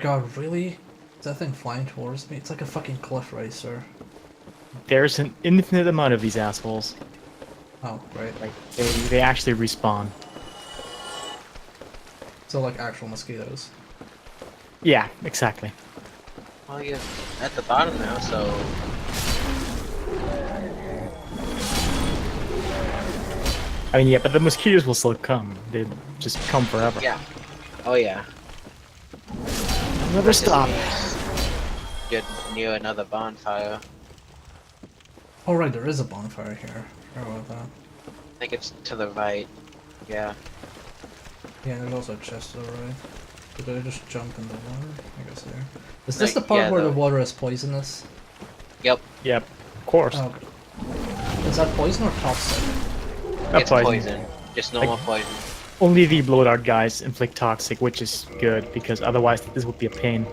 god, really? Is that thing flying towards me? It's like a fucking cliff racer. There's an infinite amount of these assholes. Oh, right. Like, they actually respawn. So like actual mosquitoes. Yeah, exactly. Well, you're at the bottom now, so I mean, yeah, but the mosquitoes will still come. They just come forever. yeah. Oh yeah. Never stop. You're near another bonfire. Oh right, there is a bonfire here. Forgot about that. I think it's to the right. Yeah. Yeah, there's also a chest to the right. Did I just jump in the water? I guess there. Is this the Like, part yeah, where the the- water is poisonous? Yep. Yep, of course. Oh. Is that poison or toxic? Not It's poison. poison. Just normal poison. Only the blow dart guys inflict toxic, which is good because otherwise this would be a pain.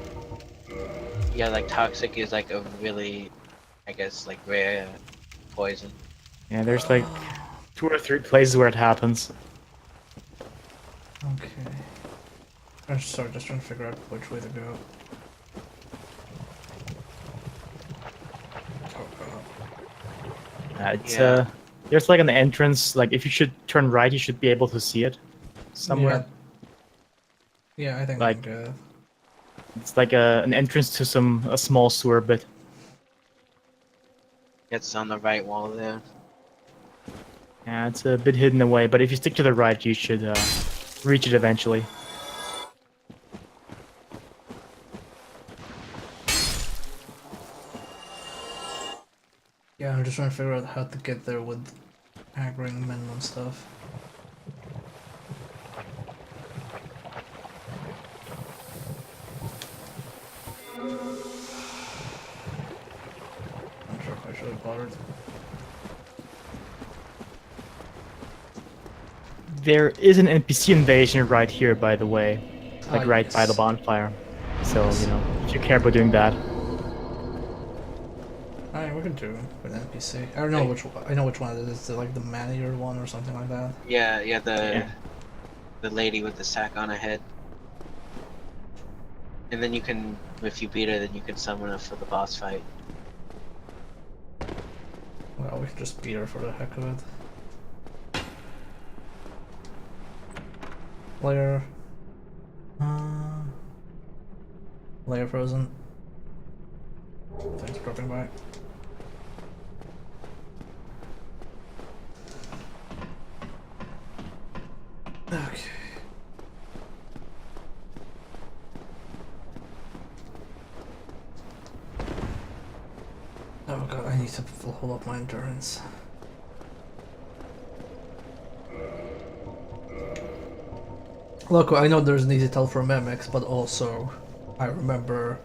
Yeah, like toxic is like a really, I guess, like rare poison. Yeah, there's like 2 or 3 places where it happens. Okay. I'm sorry, just trying to figure out which way to go. Oh god. It's Yeah. there's like an entrance. Like if you should turn right, you should be able to see it somewhere. Yeah, I think Like- I'm good. It's like an entrance to a small sewer bit. It's on the right wall there. Yeah, it's a bit hidden away, but if you stick to the right, you should reach it eventually. Yeah, I'm just trying to figure out how to get there with aggroing men and stuff. Not sure if I should have bothered. There is an NPC invasion right here, by the way, like Ah, right by the yes. bonfire. So you know, if you care about doing that. Alright, we can do an NPC. I don't know which one. I know which one it is. Is it like the man-eater one or something like that? Yeah, yeah, Yeah. the lady with the sack on her head. And then you can, if you beat her, then you can summon her for the boss fight. Well, we can just beat her for the heck of it. Layer. Layer frozen. Thanks for dropping by. Okay. Oh god, I need to hold up my endurance. Look, I know there's an easy tell for mimics, but also I remember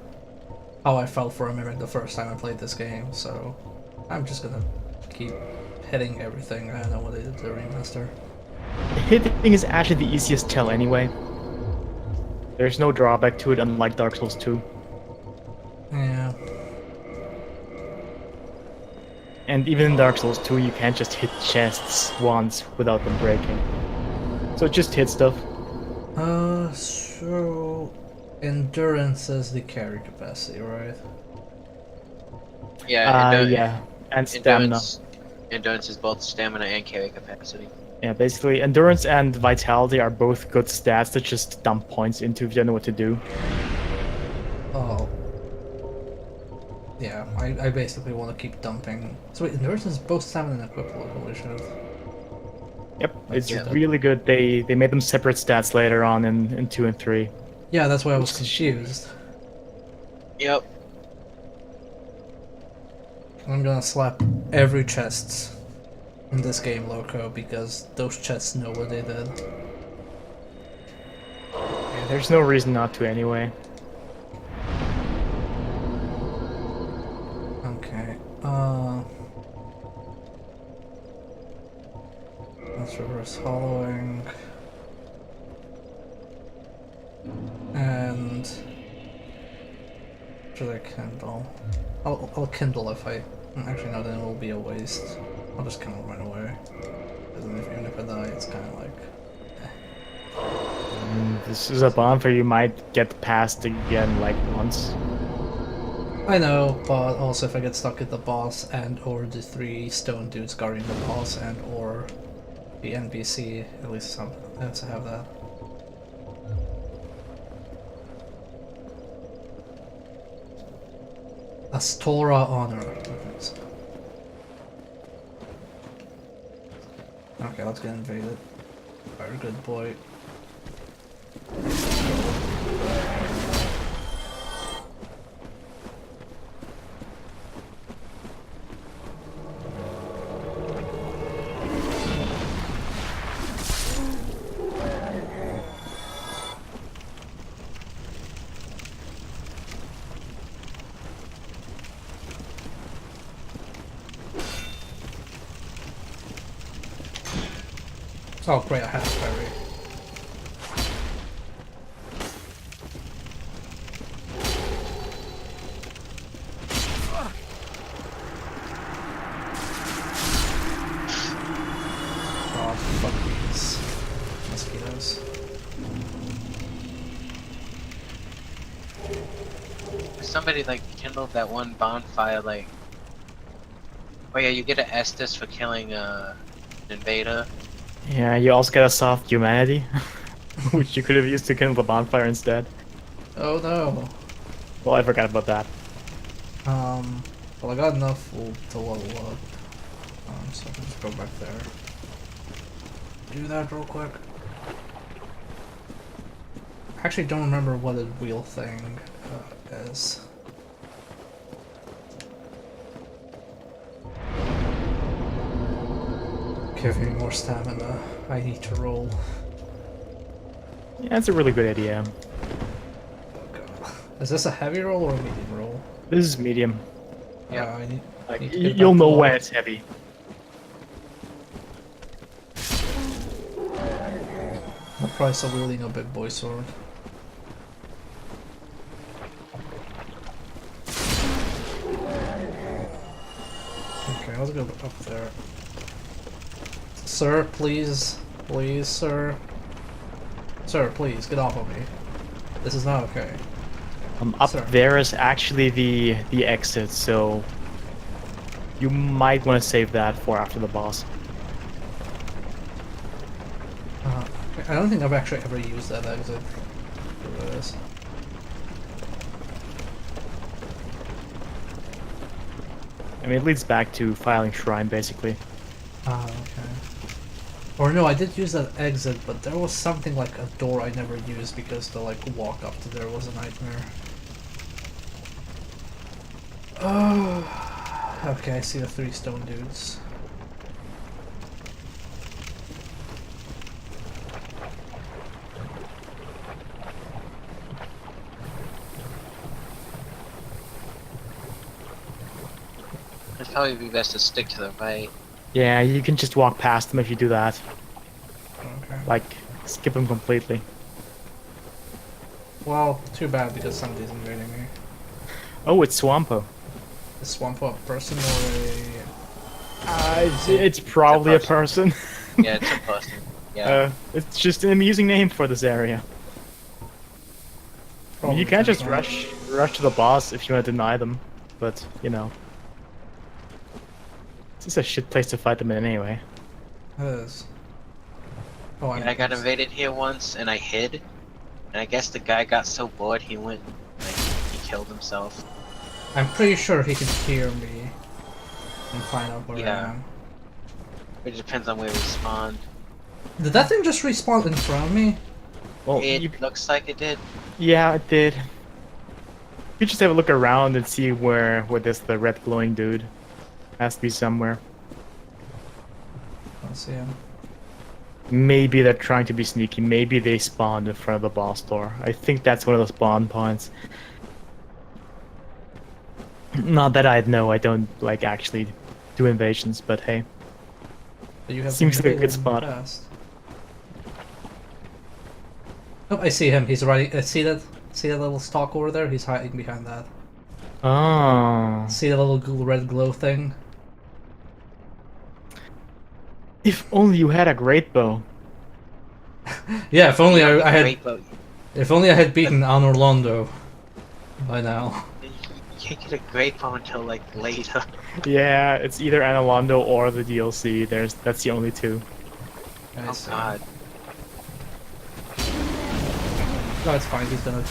how I felt for a mimic the first time I played this game, so I'm just gonna keep hitting everything. I don't know what they did to the remaster. Hitting is actually the easiest tell anyway. There's no drawback to it, unlike Dark Souls 2. Yeah. And even in Dark Souls 2, you can't just hit chests once without them breaking. So just hit stuff. So endurance is the carry capacity, right? Yeah, Yeah, and stamina. Endurance is both stamina and carry capacity. Yeah, basically, endurance and vitality are both good stats to just dump points into if you don't know what to do. Oh. Yeah, I basically want to keep dumping. So wait, endurance is both stamina and equip level, holy shit. Yep, it's Yeah. really good. They made them separate stats later on in 2 and 3. Yeah, that's why I was confused. Yep. I'm gonna slap every chest in this game loco because those chests know what they did. Yeah, there's no reason not to anyway. Okay, let's reverse hollowing. And should I kindle? I'll kindle if I actually no, then it will be a waste. I'll just kind of run away. Even if I die, it's kind of like This is a bonfire you might get past again like once. I know, but also if I get stuck at the boss and or the 3 stone dudes guarding the boss and or the NPC, at least some has to have that. Astora honor. Okay, let's get invaded. Very good boy. Oh great, I have a parry. God, fuck these mosquitoes. Somebody like kindled that one bonfire like. Oh yeah, you get an Estus for killing an invader. Yeah, you also get a soft humanity, which you could have used to kindle the bonfire instead. Oh no. Well, I forgot about that. Well I got enough to level up. So I can just go back there. Do that real quick. I actually don't remember what a wheel thing is. Give me more stamina. I need to roll. Yeah, that's a really good idea. Oh god. Is this a heavy roll or a medium roll? This is medium. Yeah, I need. Like, need to get you'll back know to when life. it's heavy. The price of wielding a big boy sword. Okay, let's go up there. Sir, please. Please, sir. Sir, please, get off of me. This is not okay. Up Sir. there is actually the exit, so you might want to save that for after the boss. I don't think I've actually ever used that exit for this. I mean, it leads back to Filing Shrine, basically. Ah, okay. Or no, I did use that exit, but there was something like a door I never used because the like walk up to there was a nightmare. Oh, okay, I see the 3 stone dudes. It'd probably be best to stick to the right. Yeah, you can just walk past them if you do that. Okay. Like, skip them completely. Well, too bad because somebody's invading me. Oh, it's Swampo. Is Swampo a person or It's probably a person. Yeah, it's a person. Yeah. It's just an amusing name for this area. I mean, you can't just Probably rush to the boss if you want to deny them, but you know, it's just a shit place to fight them in anyway. It is. Oh, And I got invaded here once, and I hid. And I guess the guy got so bored he went, like, he killed himself. I'm pretty sure he can hear me and find out where I Yeah. am. It depends on where we spawned. Did that thing just respawn in front of me? Well, It looks like it did. yeah, it did. You just have a look around and see where this the red glowing dude has to be somewhere. I don't see him. Maybe they're trying to be sneaky. Maybe they spawned in front of the boss door. I think that's one of the spawn points. Not that I know. I don't like actually do invasions, but hey. But you have Seems like a invaded good in the spot. past. Oh, I see him. He's riding. See that? See that little stalk over there? He's hiding behind that. Oh. See the little red glow thing? If only you had a great bow. Yeah, if only I had Great boat. if only I had beaten An Orlando by now. You can't get a great boat until like later. Yeah, it's either Analondo or the DLC. That's the only two. I Oh see. god. No, it's fine. He's gonna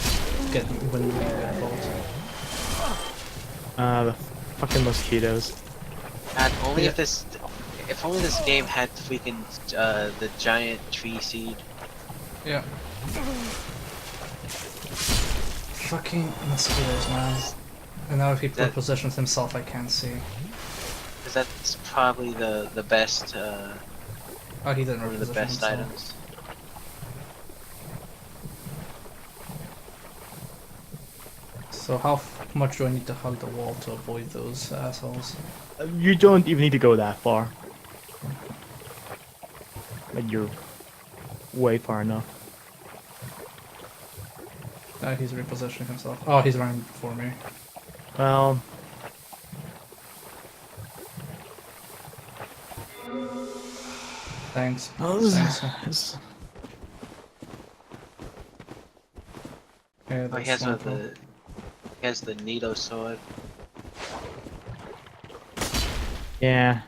get when we get both. The fucking mosquitoes. God, only Yeah. if only this game had freaking the giant tree seed. Yeah. Fucking mosquitoes, man. And now if he That- positions himself, I can't see. Because that's probably the best Oh, he didn't one of the reposition best himself. items. So how much do I need to hug the wall to avoid those assholes? You don't even need to go that far. Like you're way far enough. He's repositioning himself. Oh, he's running before me. Well, Thanks. oh, Thanks. Okay, Oh, he that's has one he has the Nito sword. yeah.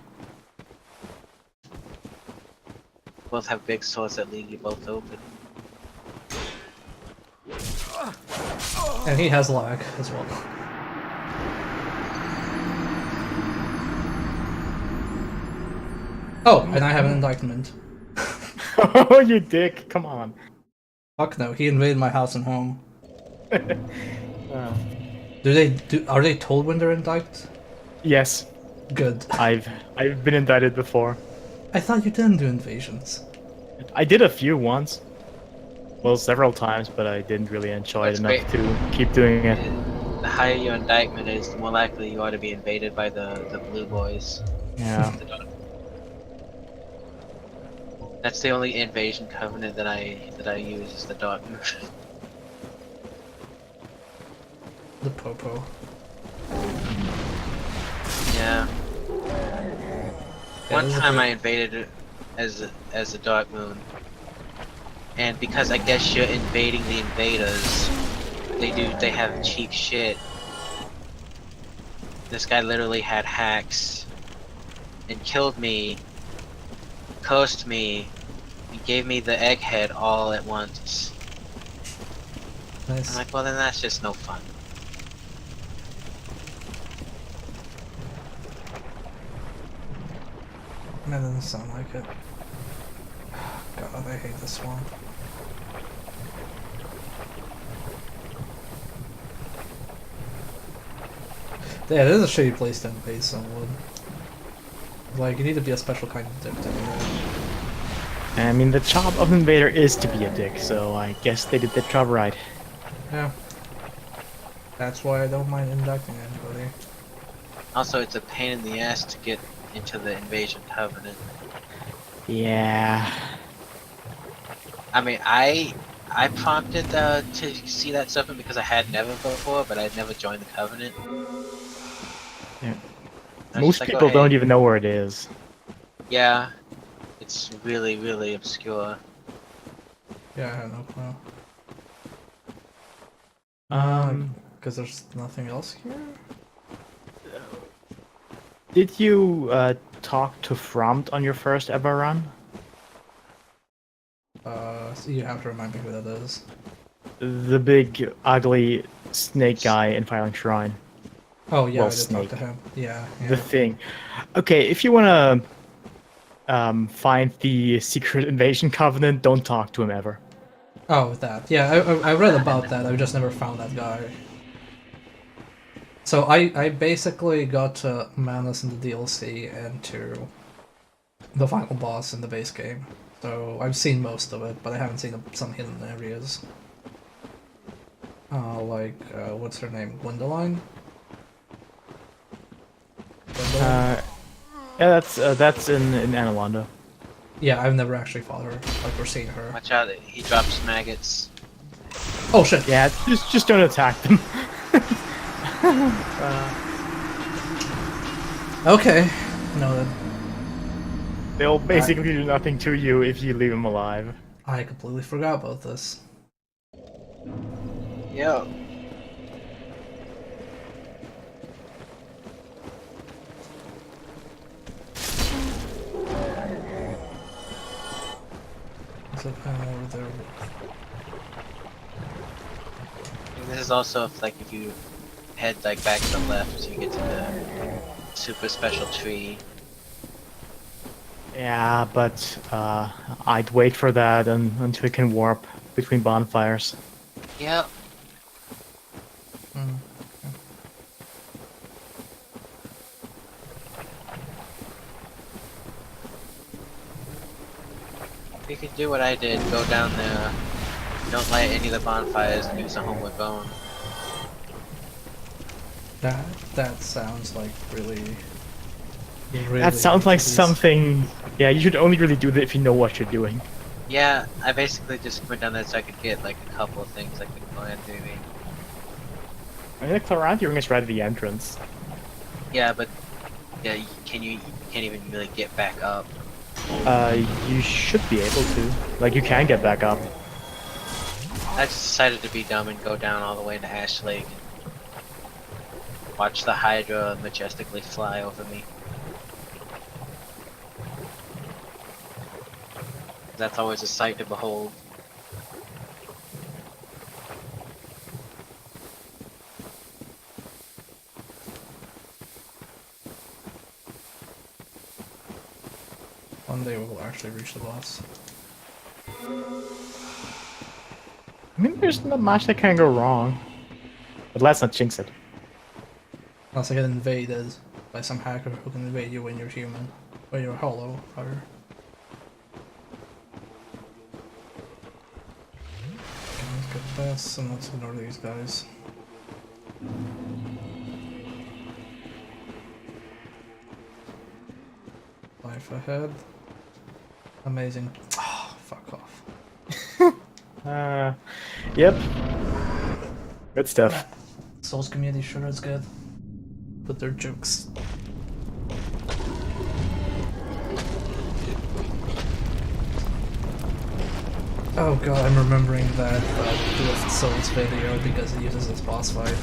Both have big swords that leave you both open. And he has lag as well. Oh, and I have an indictment. Oh, you dick! Come on. Fuck no, he invaded my house and home. Uh, Are they told when they're indicted? yes, Good. I've been indicted before. I thought you didn't do invasions. I did a few once. Well, several times, but I didn't really enjoy it That's enough to keep doing it. The higher your indictment is, the more likely you are to be invaded by the blue boys. Yeah. That's the only invasion covenant that I use is the Dark Moon. The Popo. Yeah. Yeah, One this is a time good- I invaded it as a Dark Moon, and because I guess you're invading the invaders, they have cheap shit. This guy literally had hacks and killed me, cursed me, and gave me the egghead all at once. Nice. I'm like, well then that's just no fun. That doesn't sound like it. God, I hate this one. Yeah, it is a shitty place to invade someone. Like, you need to be a special kind of dick to do that. I mean, the job of invader is to be a dick, so I guess they did their job right. Yeah. That's why I don't mind inducting anybody. Also, it's a pain in the ass to get into the invasion covenant. Yeah. I mean, I prompted to see that stuff because I had never before, but I'd never joined the covenant. Yeah. I was Most just like, people oh, don't hey. even know where it is. Yeah, it's really, really obscure. Yeah, I have no clue. Because there's nothing else here? Did you talk to Frompt on your first ever run? So you have to remind me who that is. The big, ugly snake guy in Filing Shrine. Oh yeah, Well, I did Snake. talk to him. Yeah, yeah. The thing. Okay, if you wanna find the secret invasion covenant, don't talk to him ever. Oh, that. Yeah, I read about that. I just never found that guy. So I basically got to Manus in the DLC and to the final boss in the base game. So I've seen most of it, but I haven't seen some hidden areas. What's her name? Gwendoline? Gwendoline? Yeah, that's in Analondo. Yeah, I've never actually fought her, like, or seen her. Watch out, he drops maggots. Oh shit! Yeah, just don't attack them. Okay. No, then. They'll basically do nothing to you if you leave them alive. I completely forgot about this. Yep. Is it over there? And this is also if you head like back to the left, you get to the super special tree. Yeah, but I'd wait for that until we can warp between bonfires. Yep. Hmm. You could do what I did, go down there, don't light any of the bonfires, and use a homeward bone. That sounds like really. That sounds like tedious. something. Yeah, you should only really do that if you know what you're doing. Yeah, I basically just went down there so I could get like a couple of things like the gland maybe. I mean, the Chloranthium ring is right at the entrance. Yeah, but yeah, you can't even really get back up. You should be able to. Like, you can get back up. I just decided to be dumb and go down all the way to Ash Lake. Watch the Hydra majestically fly over me. That's always a sight to behold. One day we'll actually reach the boss. I mean, there's not much that can go wrong. But let's not jinx it. Unless I get invaded by some hacker who can invade you when you're human. When you're hollow, rather. Okay, let's get this and let's ignore these guys. Life ahead. Amazing. Oh, fuck off. Yep. Good stuff. Souls community sure is good. With their jokes. Oh god, I'm remembering that Drift Souls video because it uses this boss fight.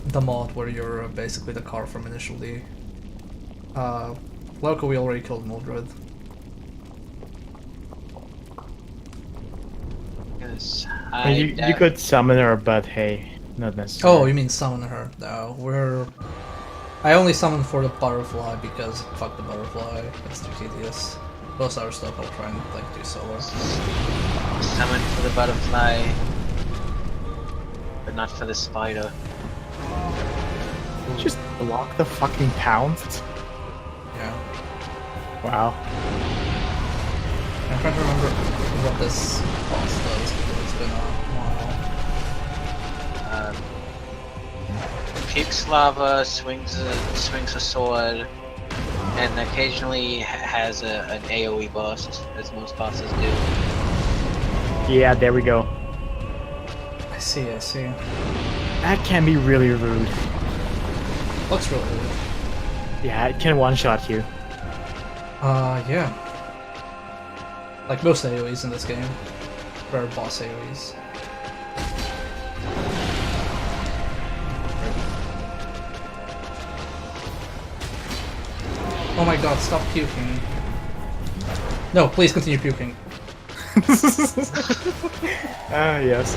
The mod where you're basically the car from Initial D. Local, we already killed Mildred. Because I mean, you could summon her, but hey, not necessarily. Oh, you mean summon her? No, I only summoned for the butterfly because fuck the butterfly. It's too tedious. Most other stuff I'll try and like do solo. Summon for the butterfly, but not for the spider. Just block the fucking pounce. Yeah. Wow. I'm trying to remember what this boss does because it's been a while. Kicks lava, swings a sword, and occasionally has an AoE burst, as most bosses do. Yeah, there we go. I see. That can be really rude. Looks really good. Yeah, it can one-shot you. Yeah. Like most AoEs in this game. Or boss AoEs. Oh my god, stop puking. No, please continue puking. Yes.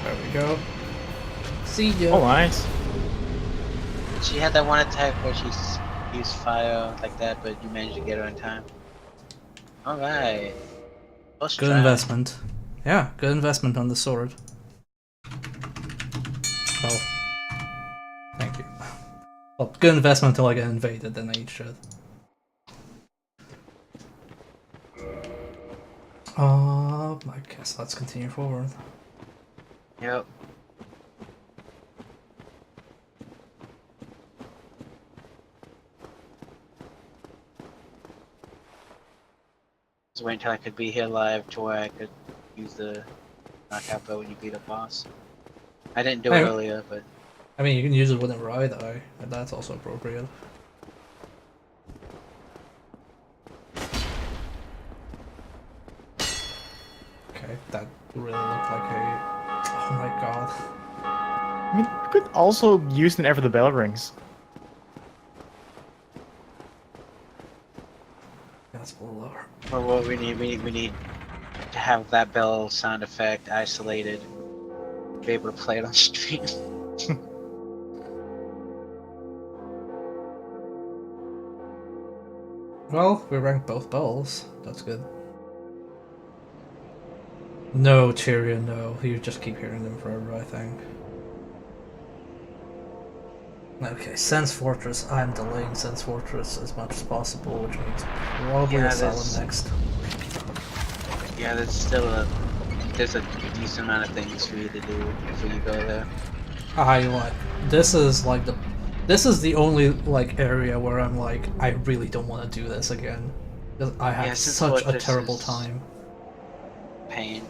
There we go. See ya. Oh, nice. She had that one attack where she used fire like that, but you managed to get her in time. Alright. Good investment. Yeah, good investment on the sword. Oh. Thank you. Well, good investment until I get invaded, then I eat shit. I guess let's continue forward. Yep. Just wait until I could be here live to where I could use the knockout bow when you beat a boss. I didn't do it Hey. earlier, but I mean, you can use it whenever I die, and that's also appropriate. Okay, that really looked like a... Oh my god. I mean, you could also use it whenever the bell rings. That's a little lower. or what we need to have that bell sound effect isolated, be able to play it on stream. Well, we ranked both bells. That's good. No, Tyrion, no. You just keep hearing them forever, I think. Okay, Sense Fortress. I'm delaying Sense Fortress as much as possible, which means probably Yeah, Asylum that's- next. Yeah, there's a decent amount of things for you to do before you go there. You what? This is like this is the only like area where I'm like, I really don't want to do this again. 'Cause I had Yeah, Sense such a Fortress terrible is- time. Pain.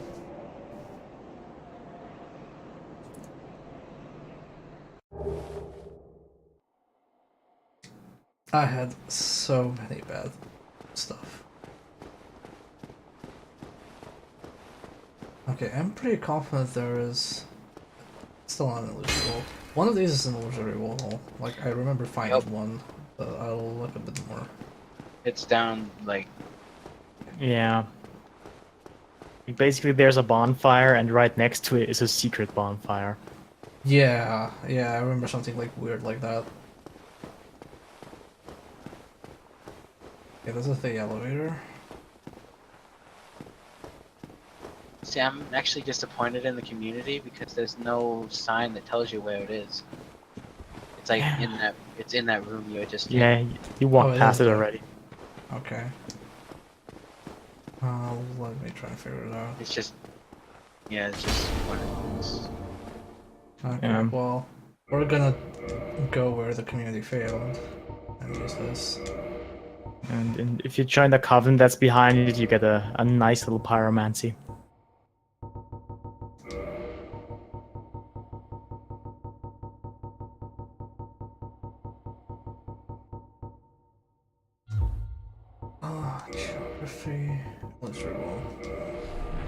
I had so many bad stuff. Okay, I'm pretty confident there is still not an illusory wall. One of these is an illusory wall. Like, I remember finding Yep. one, but I'll look a bit more. It's down like Yeah. Basically, there's a bonfire, and right next to it is a secret bonfire. Yeah, I remember something like weird like that. Okay, this is the elevator. See, I'm actually disappointed in the community because there's no sign that tells you where it is. It's like Yeah. it's in that room you were just in. Yeah, you walked Oh, it past is it there. already. Okay. Let me try and figure it out. It's just one of those. Okay, Yeah. well, we're gonna go where the community failed and use this. And if you join the coven that's behind it, you get a nice little pyromancy. Geography. Let's roll.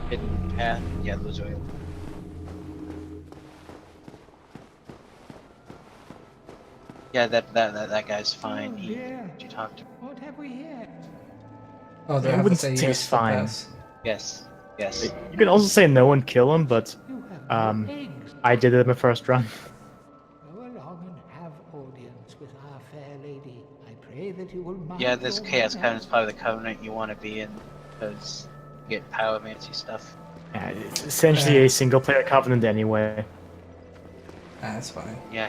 Hidden path. Yeah, those are. Yeah, that guy's fine. Oh, He dear. you talked to. What have we here? Oh, do I I have to wouldn't say say yes he's to fine. pass? Yes, yes. You can also say no and kill him, but You have no Um, eggs. I did it in my first run. Go along and have audience with our fair lady. I pray that you will mind Yeah, this your Chaos manners. Covenant is part of the Covenant you want to be in because you get pyromancy stuff. Yeah, it's essentially a single player covenant anyway. That's fine. Yeah.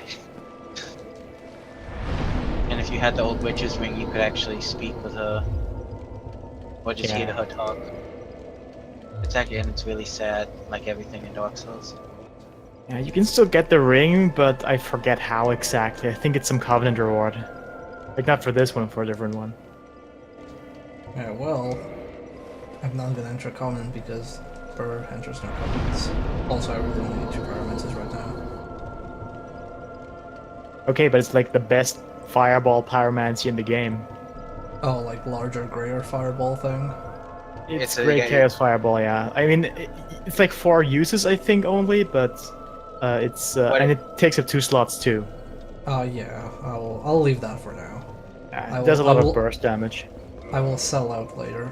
And if you had the old witch's ring, you could actually speak with her, or just hear Yeah. her talk. It's actually, and it's really sad, like everything in Dark Souls. Yeah, you can still get the ring, but I forget how exactly. I think it's some covenant reward. Like not for this one, for a different one. Yeah, well, I'm not gonna enter covenant because Burr enters no covenants. Also, I really only need 2 pyromancies right now. Okay, but it's like the best fireball pyromancy in the game. Oh, like larger, grayer fireball thing? It's a- Great yeah, Chaos Fireball, yeah. I mean, it's like 4 uses, I think, only, but and it takes up 2 slots too. Yeah, I'll leave that for now. It does a lot I will- of burst damage. I will sell out later.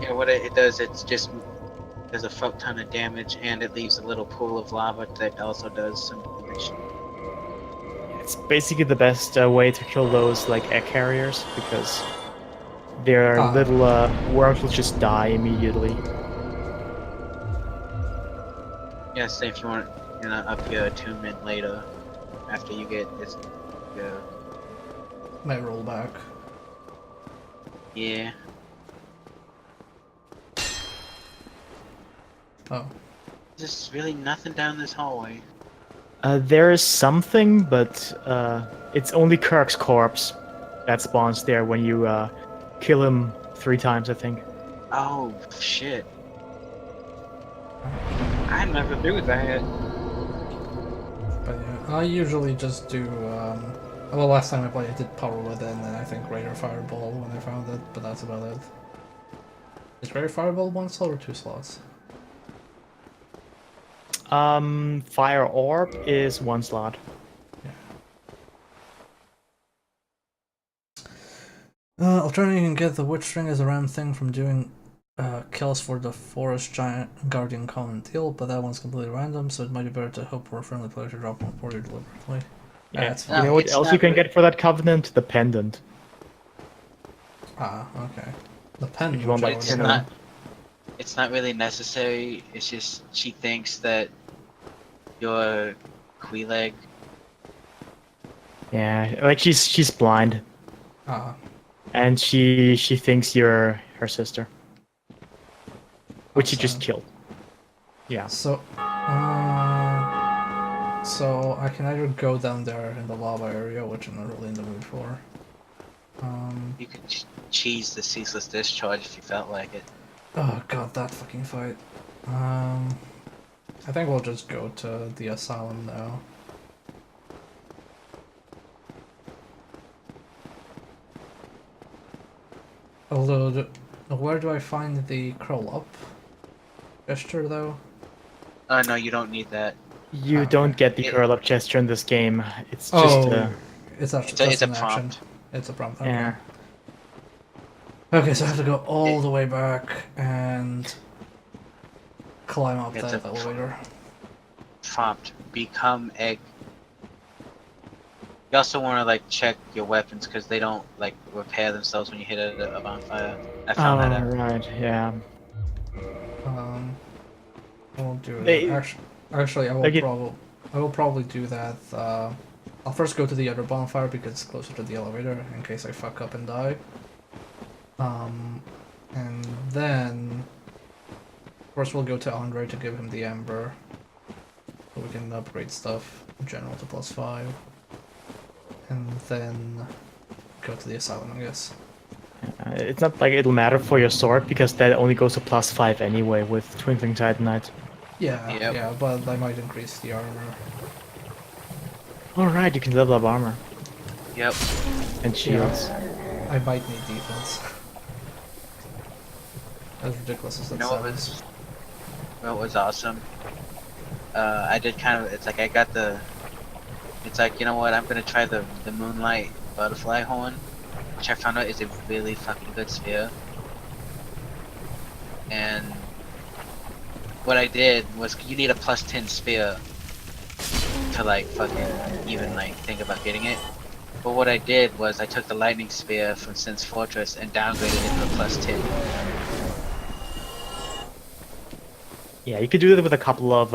Yeah, what it does, it's just does a fuck ton of damage, and it leaves a little pool of lava that also does some damage. It's basically the best way to kill those like egg carriers because their Ah. little worms will just die immediately. Yeah, say if you want, up your attunement later, after you get this, My rollback. yeah. Oh. There's really nothing down this hallway. There is something, but it's only Kirk's corpse that spawns there when you kill him 3 times, I think. Oh shit! I never do that. But yeah, I usually just do. Well, last time I played, I did Power Within, and I think Greater Fireball when I found it, but that's about it. Is Greater Fireball 1 slot or 2 slots? Fire Orb is 1 slot. Alternatively, you can get the Witch String as a ram thing from doing kills for the Forest Giant Guardian Common deal, but that one's completely random, so it might be better to hope for a friendly player to drop one for you deliberately. Yeah, That's you fine. know what it's else not you can re- get for that Covenant? The Pendant. Ah, okay. The pen. If you want, like, which I It's would- not. It's not really necessary. It's just she thinks that you're Queeleg. Yeah, like she's blind, Ah, and she thinks you're her sister, which you just Awesome. killed. Yeah. so so I can either go down there in the lava area, which I'm not really in the mood for. You could cheese the ceaseless discharge if you felt like it. Oh god, that fucking fight. I think we'll just go to the asylum now. Although, where do I find the curl up gesture though? Oh no, you don't need that. You Ah, don't okay. get the It- curl up gesture in this game. It's just Oh, it's actually It's a, just it's a an action. prompt. It's a prompt. Okay. yeah. Okay, so I have to go all the way back and climb up It's that a elevator. Prompt. Become egg. You also want to like check your weapons because they don't like repair themselves when you hit a bonfire. I found that out. Right. Yeah. I won't do They- it. Actually, I will like it- probably do that. I'll first go to the other bonfire because it's closer to the elevator in case I fuck up and die. And then first we'll go to Andre to give him the Ember, so we can upgrade stuff in general to +5, and then go to the asylum, I guess. It's not like it'll matter for your sword because that only goes to +5 anyway with Twinkling Titanite. Yeah, Yep. yeah, but I might increase the armor. Alright, you can level up armor Yep. and shields. I might need defense. As ridiculous as that You know what sounds. What was awesome? I did kind of. It's like I got the. It's like, you know what? I'm gonna try the Moonlight Butterfly Horn, which I found out is a really fucking good spear. And what I did was, you need a +10 spear to like fucking even like think about getting it. But what I did was I took the lightning spear from Sin's Fortress and downgraded it to a +10. Yeah, you could do that with a couple of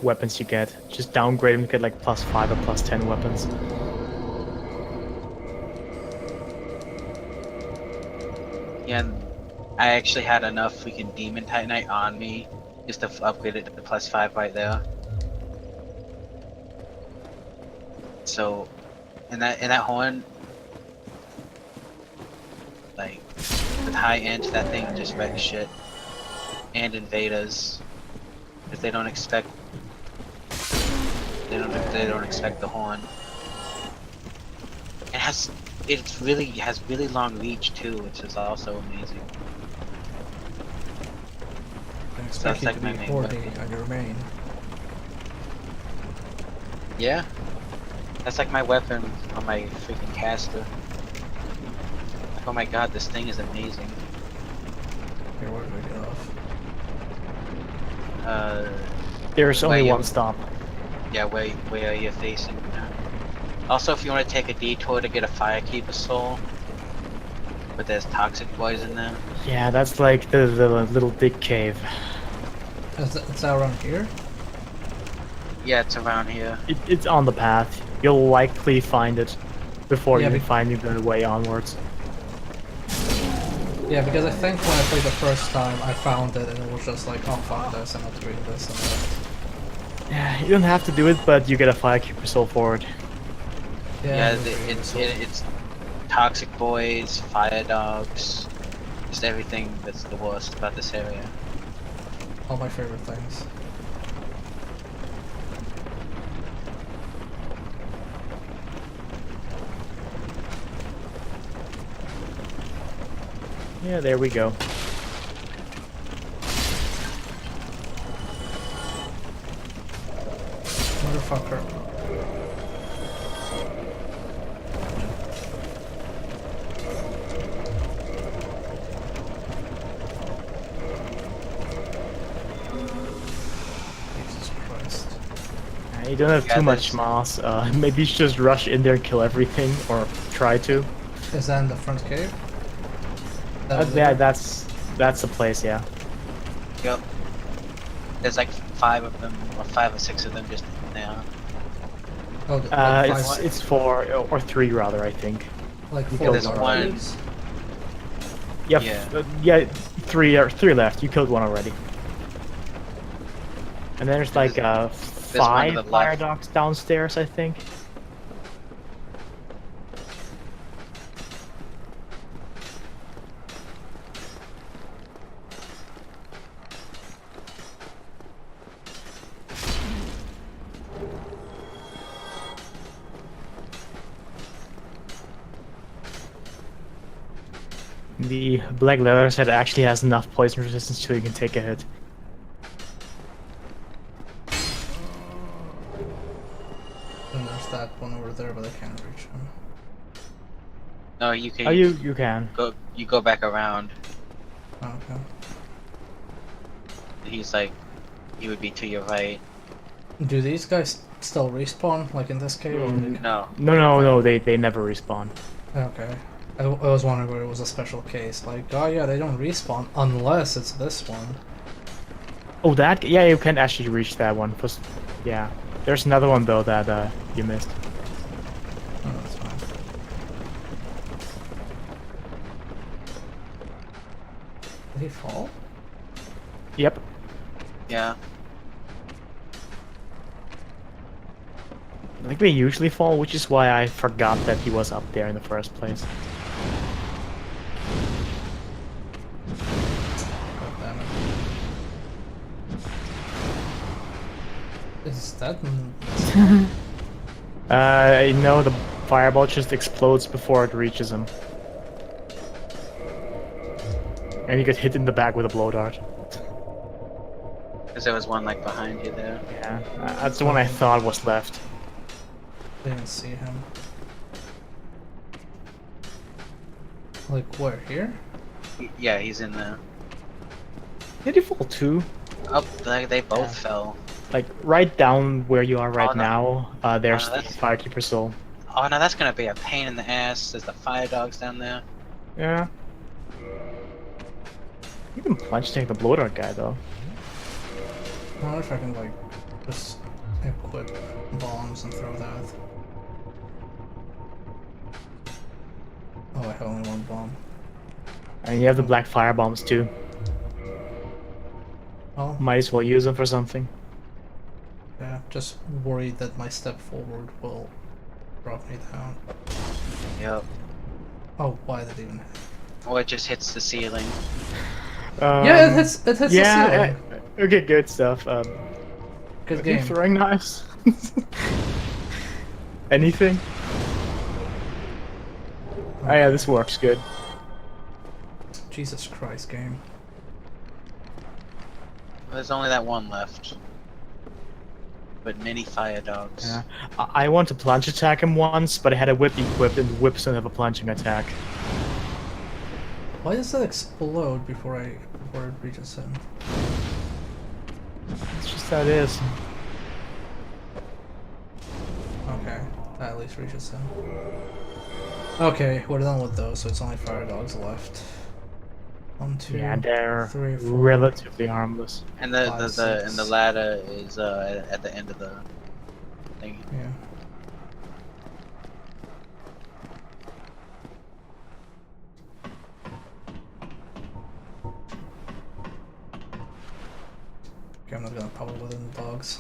weapons you get. Just downgrade them to get like +5 or +10 weapons. Yeah, and I actually had enough freaking Demon Titanite on me just to upgrade it to the +5 right there. So, in that horn, like with high end, that thing just wrecks shit. And invaders, if they don't expect, they don't expect the horn. It has really long reach too, which is also amazing. I expect Sounds you like to my be main hoarding weapon. on your main. Yeah, that's like my weapon on my freaking caster. Oh my god, this thing is amazing. Here, where do we get off? There's only Wait, one stop. Yeah, where you're facing now. Also, if you want to take a detour to get a Firekeeper soul, but there's toxic poison there. Yeah, that's like the little dick cave. Is that around here? Yeah, it's around here. It's on the path. You'll likely find it before Yeah, you finding the way onwards. Yeah, because I think when I played the first time, I found it and it was just like, oh fuck this, I'm not doing this and that. Yeah, you don't have to do it, but you get a Firekeeper soul for it. Yeah, I'm doing it's this. toxic boys, fire dogs, just everything that's the worst about this area. All my favorite things. Yeah, there we go. Motherfucker. Jesus Christ. You don't have Yeah, too much there's- mass. Maybe you should just rush in there and kill everything, or try to. Is that in the front cave? Yeah, that's the place. Yeah. Yep. There's like 5 of them, or 5 or 6 of them just in there. Oh, like It's 4 or 3 rather, I think. like you 4 killed There's large one- caves? Yeah, Yeah. yeah, 3 left. You killed one already. And then there's like one to 5 the fire left. dogs downstairs, I think. The black leather set actually has enough poison resistance so you can take a hit. And there's that one over there, but I can't reach him. No, you can. Oh, you can. You go back around. Oh, okay. He's like, he would be to your right. Do these guys still respawn, like in this cave? Or No. No, they never respawn. Okay. I was wondering whether it was a special case. Like, oh yeah, they don't respawn unless it's this one. Oh, that? Yeah, you can actually reach that one. First, yeah. There's another one though that you missed. Oh, that's fine. Did he fall? Yep. Yeah. I think they usually fall, which is why I forgot that he was up there in the first place. God damn it. Is that... No, the fireball just explodes before it reaches him. And you get hit in the back with a blow dart. Because there was one like behind you there. Yeah, that's the one I thought was left. Didn't see him. Like where? Here? Yeah, he's in there. Did he fall too? Oh, they both fell. Like right down where you are right Oh, no. now, there's Oh, the that's- firekeeper soul. Oh no, that's gonna be a pain in the ass. There's the fire dogs down there. Yeah. You can punch take the blow dart guy though. I wonder if I can like just equip bombs and throw that. Oh, I have only one bomb. And you have the black fire bombs too. Oh, Might as well use them for something. yeah. Just worried that my step forward will drop me down. Yep. Oh, why did it even hit? Or it just hits the ceiling. Yeah, it hits. It hits the ceiling. Okay, good stuff. Good Are you game. throwing knives? Anything? Oh yeah, this works good. Jesus Christ, game. There's only that one left. But many fire dogs. Yeah. I want to plunge attack him once, but I had a whip equipped, and the whips don't have a plunging attack. Why does that explode before it reaches him? It's just how it is. Okay, that at least reaches him. Okay, we're done with those, so it's only fire dogs left. 1, 2, Yeah, they're 3, 4. relatively harmless. And the 5, and the 6. ladder is at the end of the thing. Yeah. Okay, I'm not gonna pop it within the dogs.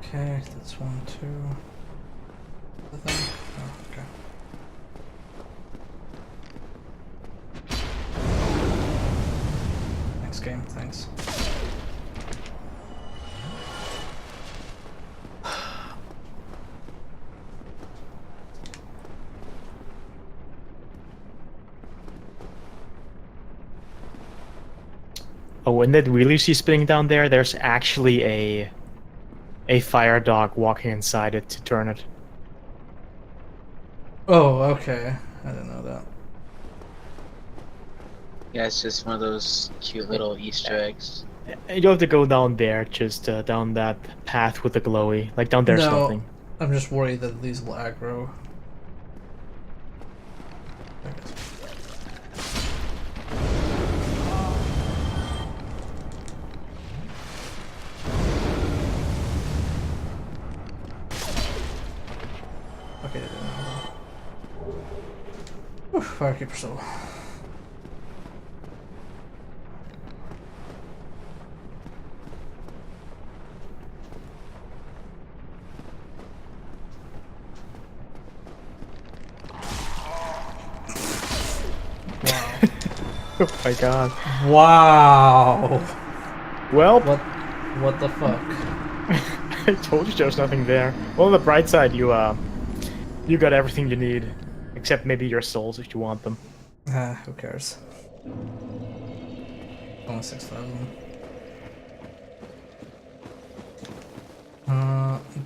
Okay, that's 1, 2. I think. Oh, okay. Next game, thanks. Oh, and that wheel you see spinning down there, there's actually a fire dog walking inside it to turn it. Oh, okay. I didn't know that. Yeah, it's just one of those cute little Easter eggs. You don't have to go down there, just down that path with the glowy. Like down there's No, nothing. I'm just worried that these will aggro. I guess. Okay, they didn't know that. Oof, Firekeeper soul. Wow. Oh my god. Wow. Well, What the fuck? I told you there's nothing there. Well, on the bright side, you got everything you need, except maybe your souls if you want them. Ah, who cares? Only 6,000.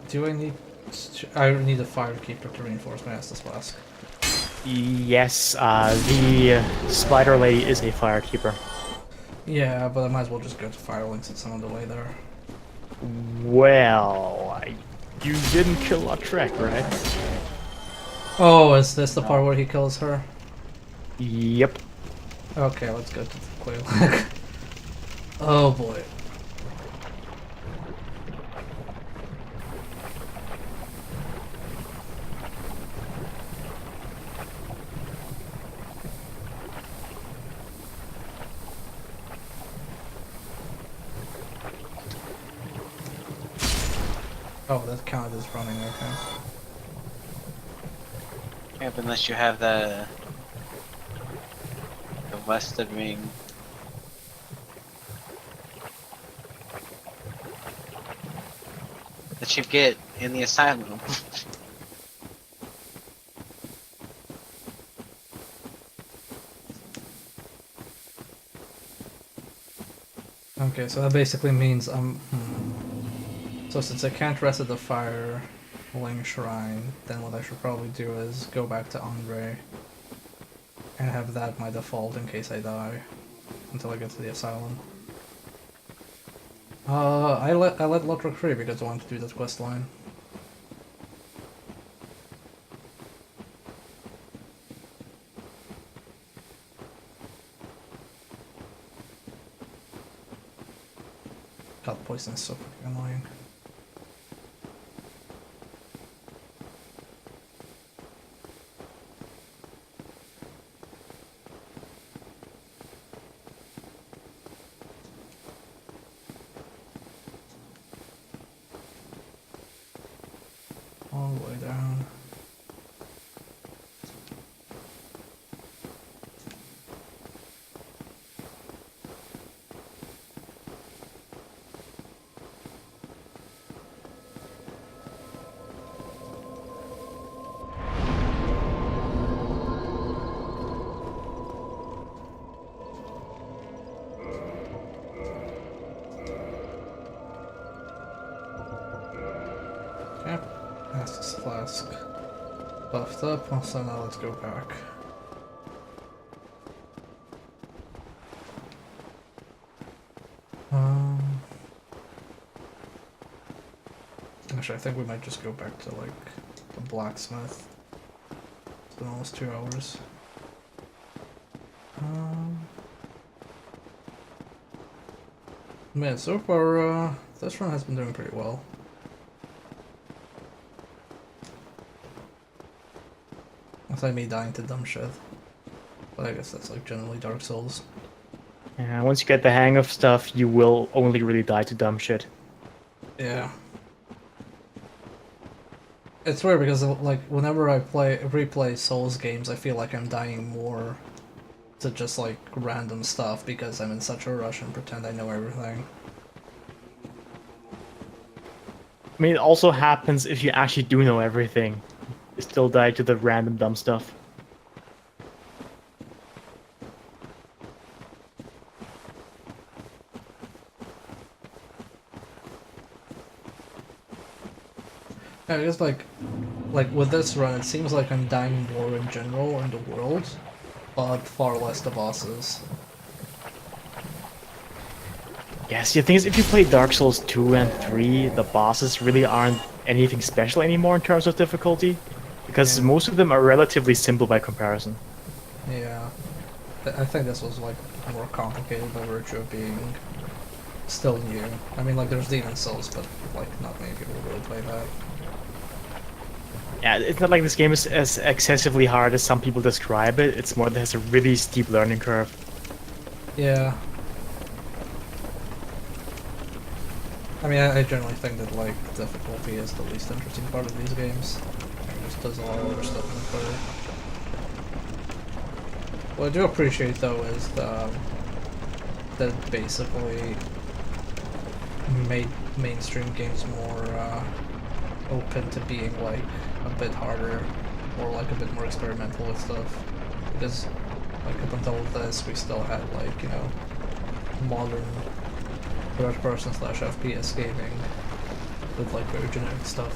Do I need? I need a Firekeeper to reinforce my Estus Flask. Yes, the spider lady is a firekeeper. Yeah, but I might as well just go to Firelinks at some of the way there. Well, you didn't kill Lautrec, right? Oh, is this the part where he kills her? Yep. Okay, let's go to the Quail. Oh boy. Oh, that counted as running, okay. Yep, unless you have the Western Ring. That you get in the asylum. Okay, so that basically means So since I can't rest at the Fireling Shrine, then what I should probably do is go back to Andre and have that my default in case I die until I get to the asylum. I let Lothric free because I wanted to do this quest line. God, poison is so fucking annoying. All the way down. Okay, that's this flask buffed up, so now let's go back. Actually, I think we might just go back to, like, the blacksmith. It's been almost 2 hours. Man, so far, this run has been doing pretty well. Aside me dying to dumb shit. But I guess that's, like, generally Dark Souls. Yeah, once you get the hang of stuff, you will only really die to dumb shit. Yeah. It's weird because like whenever I replay Souls games, I feel like I'm dying more to just like random stuff because I'm in such a rush and pretend I know everything. I mean, it also happens if you actually do know everything. You still die to the random dumb stuff. Yeah, I guess like with this run, it seems like I'm dying more in general in the world, but far less to bosses. Yes, the thing is, if you play Dark Souls 2 and 3, the bosses really aren't anything special anymore in terms of difficulty, because Yeah. most of them are relatively simple by comparison. Yeah, I think this was like more complicated by virtue of being still new. I mean, like there's Demon Souls, but like not many people really play that. Yeah, it's not like this game is as excessively hard as some people describe it. It's more that it has a really steep learning curve. Yeah. I mean, I generally think that like difficulty is the least interesting part of these games. It just does a lot of other stuff in the play. What I do appreciate though is that basically made mainstream games more open to being like a bit harder or like a bit more experimental with stuff. Because like up until this, we still had like, you know, modern third person / FPS gaming with like very generic stuff.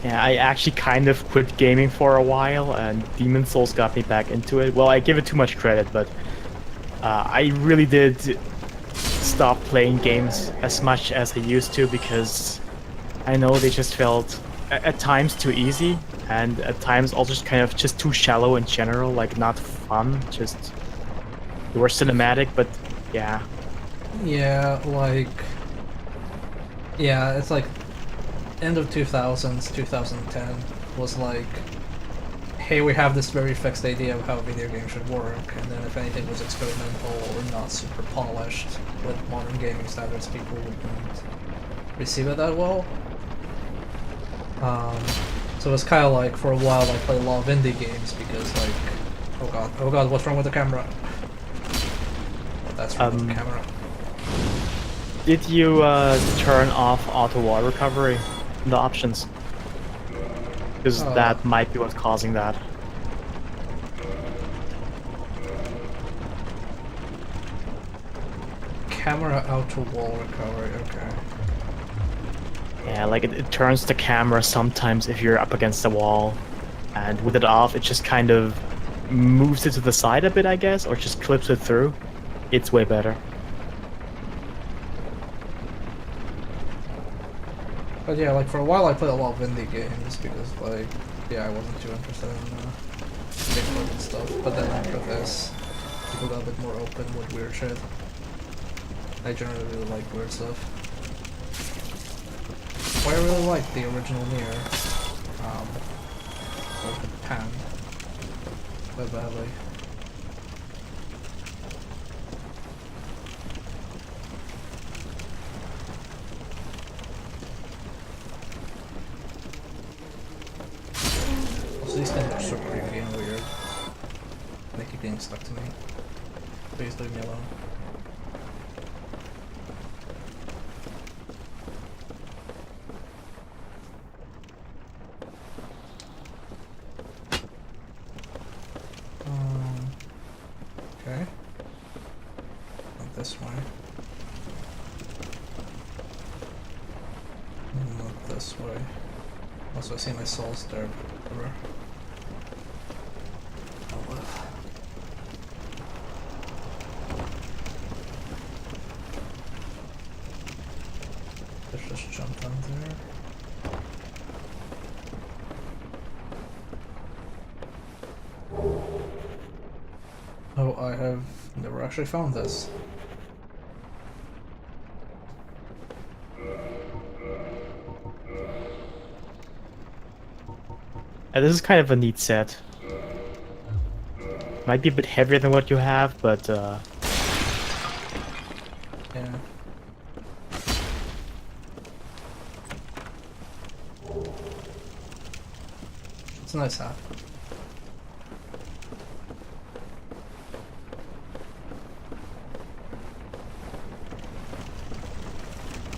Yeah, I actually kind of quit gaming for a while, and Demon Souls got me back into it. Well, I give it too much credit, but I really did stop playing games as much as I used to because I know they just felt at times too easy, and at times also just kind of just too shallow in general, like not fun, just they were cinematic, but yeah. Yeah, like... Yeah, it's like... End of 2000s, 2010 was like... Hey, we have this very fixed idea of how video games should work, and then if anything was experimental or not super polished with modern gaming standards, people wouldn't receive it that well. So it's kind of like, for a while I played a lot of indie games because like... Oh god, what's wrong with the camera? Well, that's wrong with the camera. Did you turn off auto water recovery in the options? Because that might be what's causing that. Camera auto wall recovery, okay. Yeah, like it turns the camera sometimes if you're up against the wall, and with it off, it just kind of moves it to the side a bit, I guess, or just clips it through. It's way better. But yeah, like for a while I played a lot of indie games because like, yeah, I wasn't too interested in big work and stuff. But then after this, people got a bit more open with weird shit. I generally really like weird stuff. Well, I really like the original Nier, or the Pan, quite badly. Also, these things are so creepy and weird. They keep getting stuck to me. Please leave me alone. Okay. Not this way. Not this way. Also, I see my souls there, but whatever. I'll live. Let's just jump down there. Oh, I have never actually found this. This is kind of a neat set. Might be a bit heavier than what you have, but Yeah. It's a nice hat.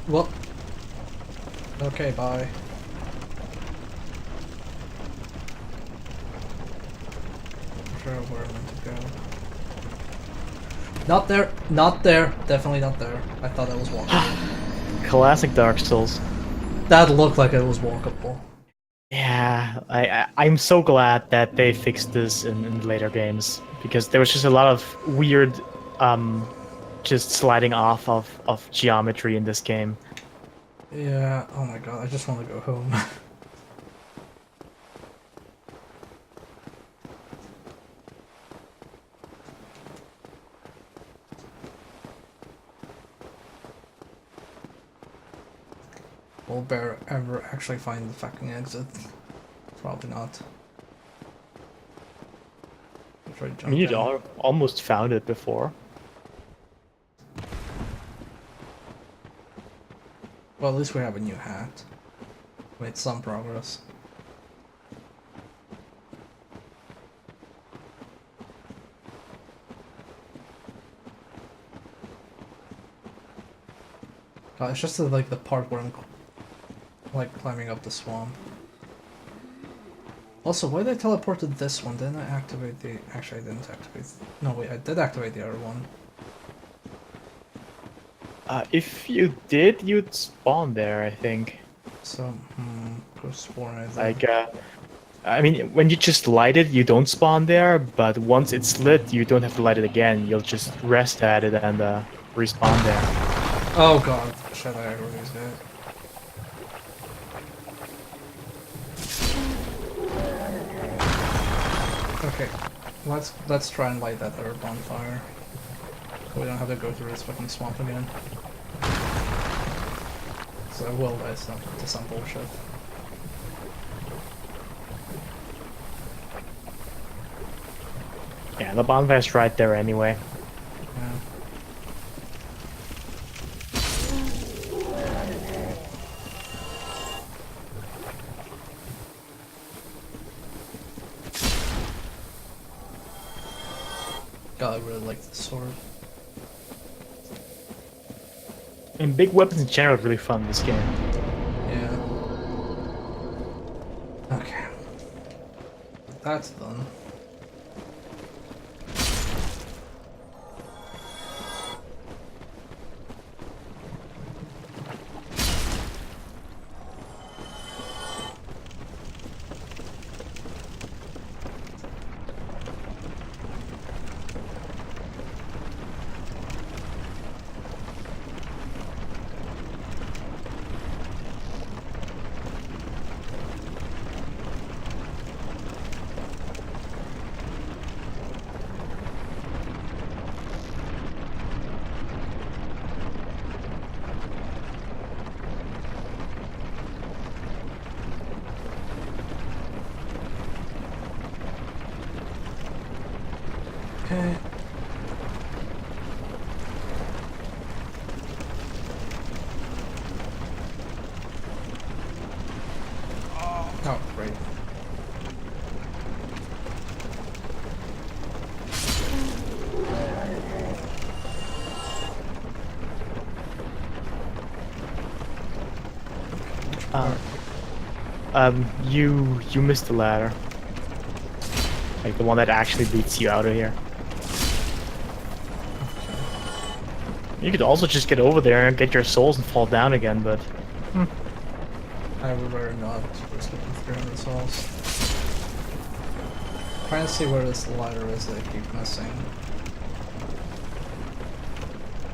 Well, okay, bye. I'm sure where I'm meant to go. Not there, not there, definitely not there. I thought that was walkable. Classic Dark Souls. That looked like it was walkable. Yeah, I'm so glad that they fixed this in later games, because there was just a lot of weird, just sliding off of geometry in this game. Yeah, oh my god, I just want to go home. Will Bear ever actually find the fucking exit? Probably not. Try to I jump mean, you'd down. almost found it before. Well, at least we have a new hat. Made some progress. God, it's just like the part where I'm like climbing up the swamp. Also, why did I teleport to this one? Didn't I activate the... Actually, I didn't activate... No, wait, I did activate the other one. If you did, you'd spawn there, I think. So, go spawn right there. Like, I mean, when you just light it, you don't spawn there, but once it's lit, you don't have to light it again. You'll just rest at it and respawn there. Oh god, shit, I already did. Okay, let's try and light that other bonfire. So we don't have to go through this fucking swamp again. So I will die to some bullshit. Yeah, the bonfire's right there anyway. Yeah. God, I really like this sword. And big weapons in general are really fun in this game. Yeah. Okay. That's done. Okay. Oh, great. You missed the ladder. Like the one that actually leads you out of here. You could also just get over there and get your souls and fall down again, but... I would rather not risk looking 300 souls. Trying to see where this ladder is that I keep missing.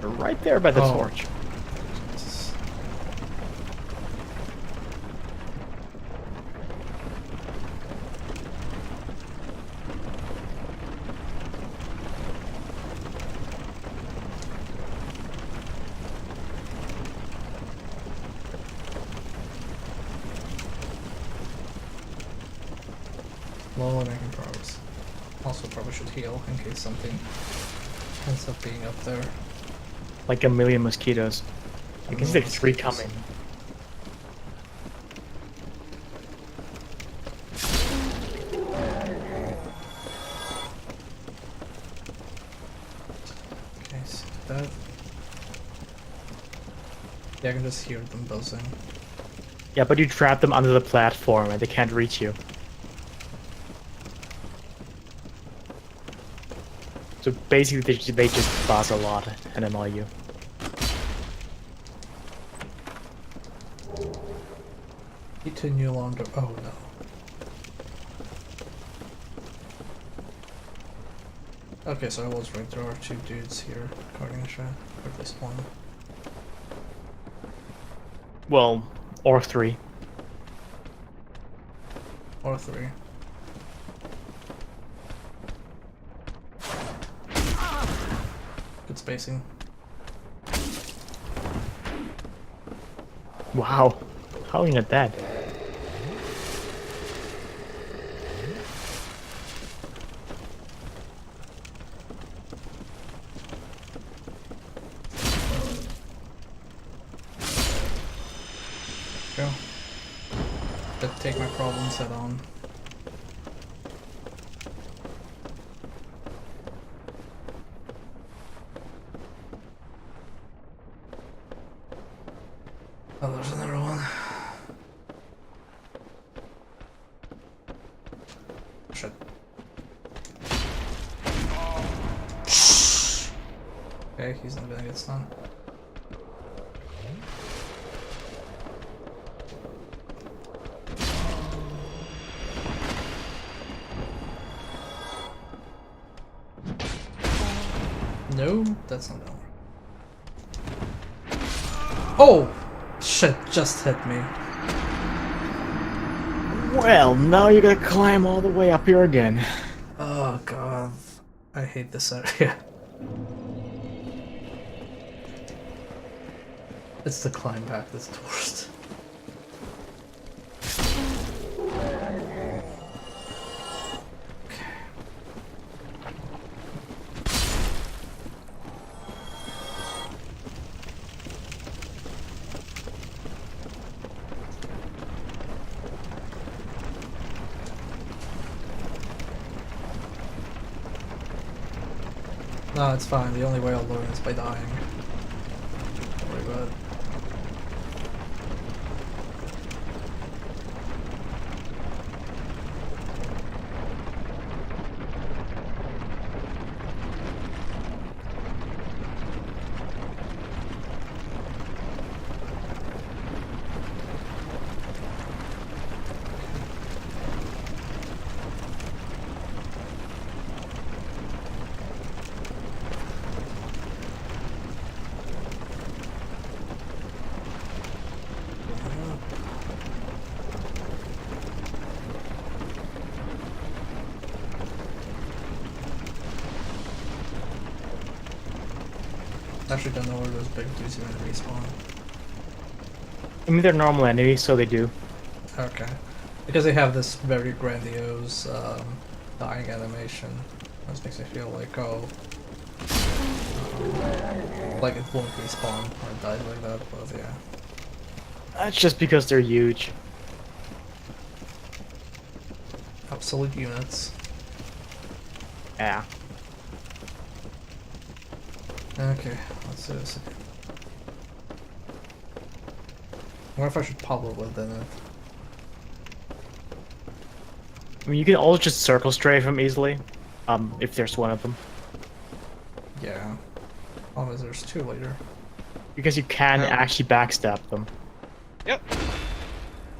You're right there by the Oh. torch. Jesus. Slowly making progress. Also probably should heal in case something ends up being up there. Like a million mosquitoes. You can see like 3 coming. that. Yeah, I can just hear them buzzing. Yeah, but you trap them under the platform and they can't reach you. So basically, they just buzz a lot and annoy you. Need to new longer. Oh no. Okay, so I was right. There are 2 dudes here guarding a shot. Or at least 1. Well, or 3. Or 3. Good spacing. Wow, how are you not dead? Go. But take my problems head on. Oh, there's another one. Shit. Okay, he's not gonna get stunned. No, that's not gonna work. Oh! Shit, just hit me. Well, now you gotta climb all the way up here again. Oh god. I hate this area. It's the climb back that's the worst. No, it's fine. The only way I'll learn is by dying. Don't worry about it. Actually don't know where those big dudes are gonna respawn. I mean, they're normal enemies, so they do. Okay. Because they have this very grandiose dying animation. This makes me feel like, oh... like it won't respawn or die like that, but yeah. That's just because they're huge. Absolute units. Yeah. Okay, let's do this again. I wonder if I should pop within it. I mean, you can always just circle strafe them easily, if there's one of them. Yeah. Oh, there's 2 later. Because you can actually backstab them. Yep.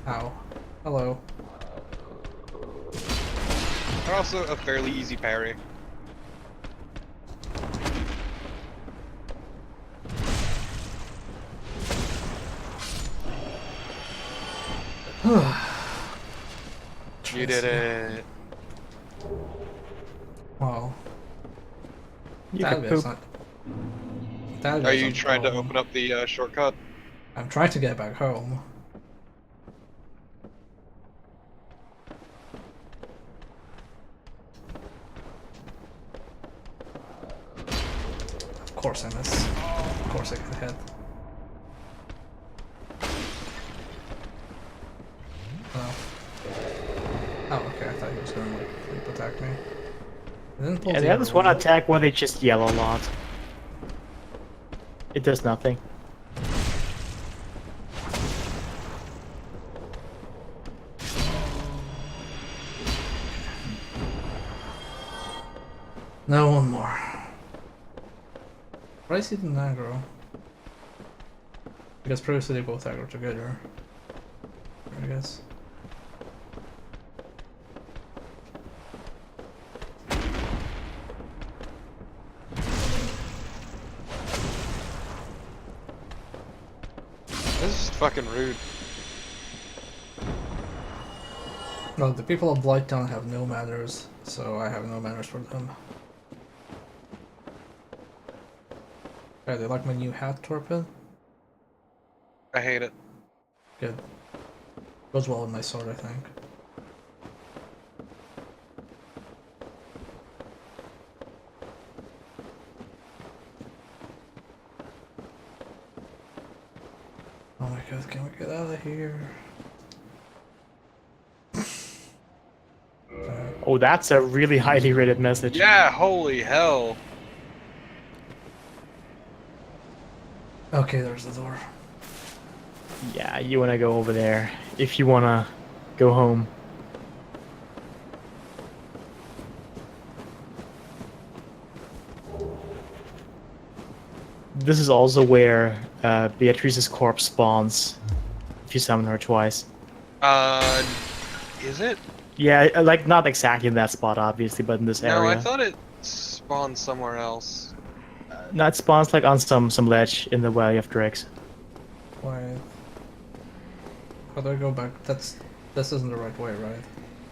Ow. Hello. They're also a fairly easy parry. You did it. Wow. You That can is poop. not... That Are is you a trying to problem. open up the shortcut? I'm trying to get back home. Of course I miss. Of course I get hit. Oh. Oh, okay, I thought he was gonna like leap attack me. He didn't pull Yeah, the they have other this one attack where they just yell a lot. It does nothing. No, one more. Bryce didn't aggro. Because previously they both aggro together. I guess. This is fucking rude. Well, the people of Blighttown have no manners, so I have no manners for them. Okay, they like my new hat, Torpid? I hate it. Good. Goes well with my sword, I think. Oh my god, can we get out of here? Oh, that's a really highly rated message. Yeah, holy hell. Okay, there's the door. Yeah, you wanna go over there if you wanna go home. This is also where Beatrice's corpse spawns if you summon her twice. Is it? Yeah, like not exactly in that spot, obviously, but in this No, area. I thought it spawned somewhere else. No, it spawns like on some ledge in the Valley of Drakes. Wait. How do I go back? This isn't the right way, right?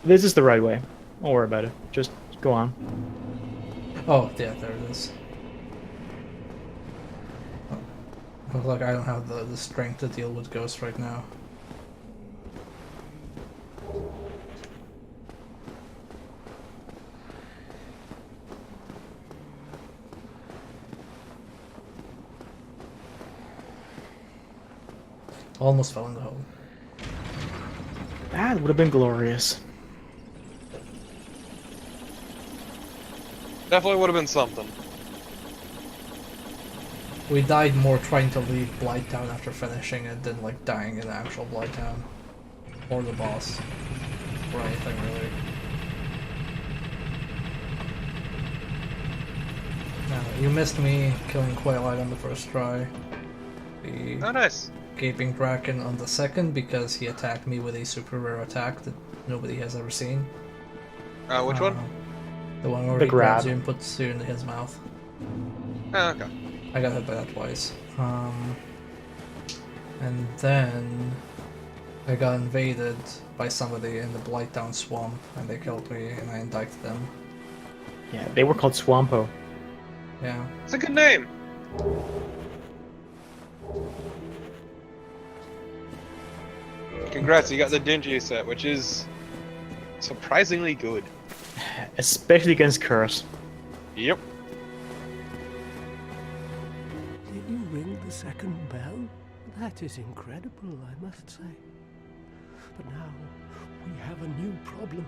This is the right way. Don't worry about it. Just go on. Oh, yeah, there it is. Looks like I don't have the strength to deal with ghosts right now. Almost fell in the hole. That would have been glorious. Definitely would have been something. We died more trying to leave Blighttown after finishing it than like dying in actual Blighttown. Or the boss. Or anything really. No, you missed me killing Quailite on the first try. The Oh, nice. Gaping Dragon on the second because he attacked me with a super rare attack that nobody has ever seen. Which one? The one where The he grabs grab. you and puts you in his mouth. Oh, okay. I got hit by that twice. And then I got invaded by somebody in the Blighttown swamp and they killed me and I indicted them. Yeah, they were called Swampo. Yeah. It's a good name. Congrats, you got the Dingy set, which is surprisingly good. Especially against Curse. Yep. Did you ring the second bell? That is incredible, I must say. But now we have a new problem.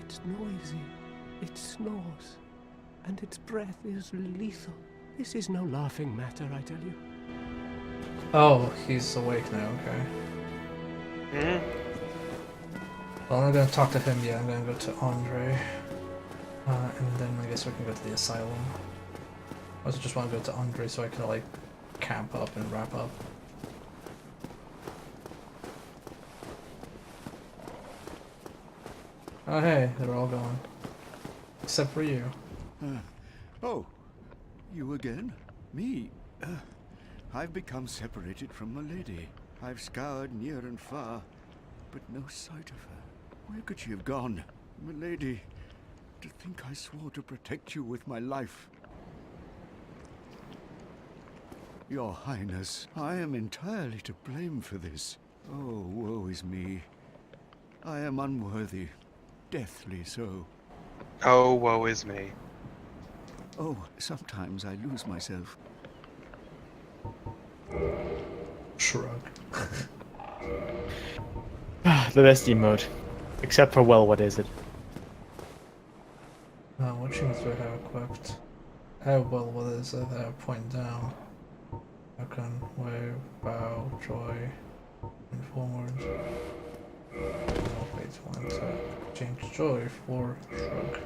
It's noisy, it snores, and its breath is lethal. This is no laughing matter, I tell you. Oh, he's awake now, okay. Well, I'm not gonna talk to him yet, I'm gonna go to Andre. And then I guess we can go to the asylum. I also just want to go to Andre so I can like camp up and wrap up. Oh hey, they're all gone. Except for you. Oh, you again? Me? I've become separated from my lady. I've scoured near and far, but no sight of her. Where could she have gone? My lady, to think I swore to protect you with my life. Your Highness, I am entirely to blame for this. Oh, woe is me. I am unworthy, deathly so. Oh, woe is me. Oh, sometimes I lose myself. Shrug. The best emote. Except for, well, what is it? What shoes do I have equipped? Oh well, what is it? Point down. Joy. Forward. Oh, wait, want to change Joy for Shrug.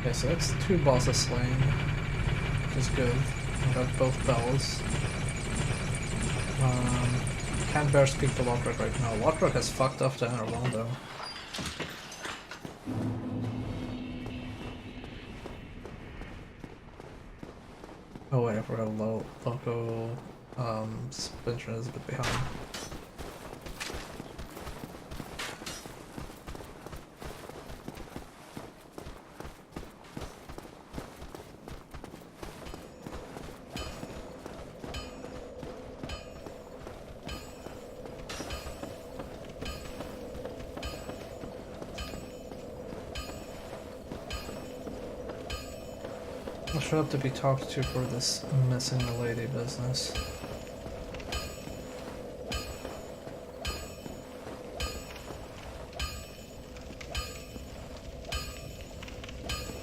Okay, so that's 2 bosses slain, which is good. We got both bells. Can't bear speak to Lockrock right now. Lockrock has fucked off to Enter Londo. Oh wait, I forgot Loco Splinter is a bit behind. I should have to be talked to for this missing the lady business.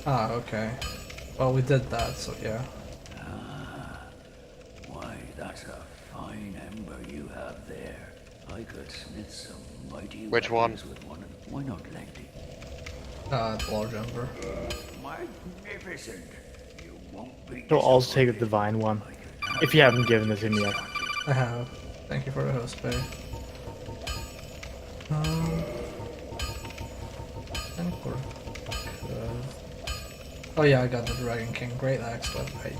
Ah, okay. Well, we did that, so yeah. Why, that's a fine ember you have there. I could smith some mighty Which one? weapons with one. Why not lengthy? The large ember. Magnificent. You won't be. You'll also take the divine one, if you haven't given it to me yet. I have. Thank you for the host pay. I think we're good. Oh yeah, I got the Dragon King Great Axe, but I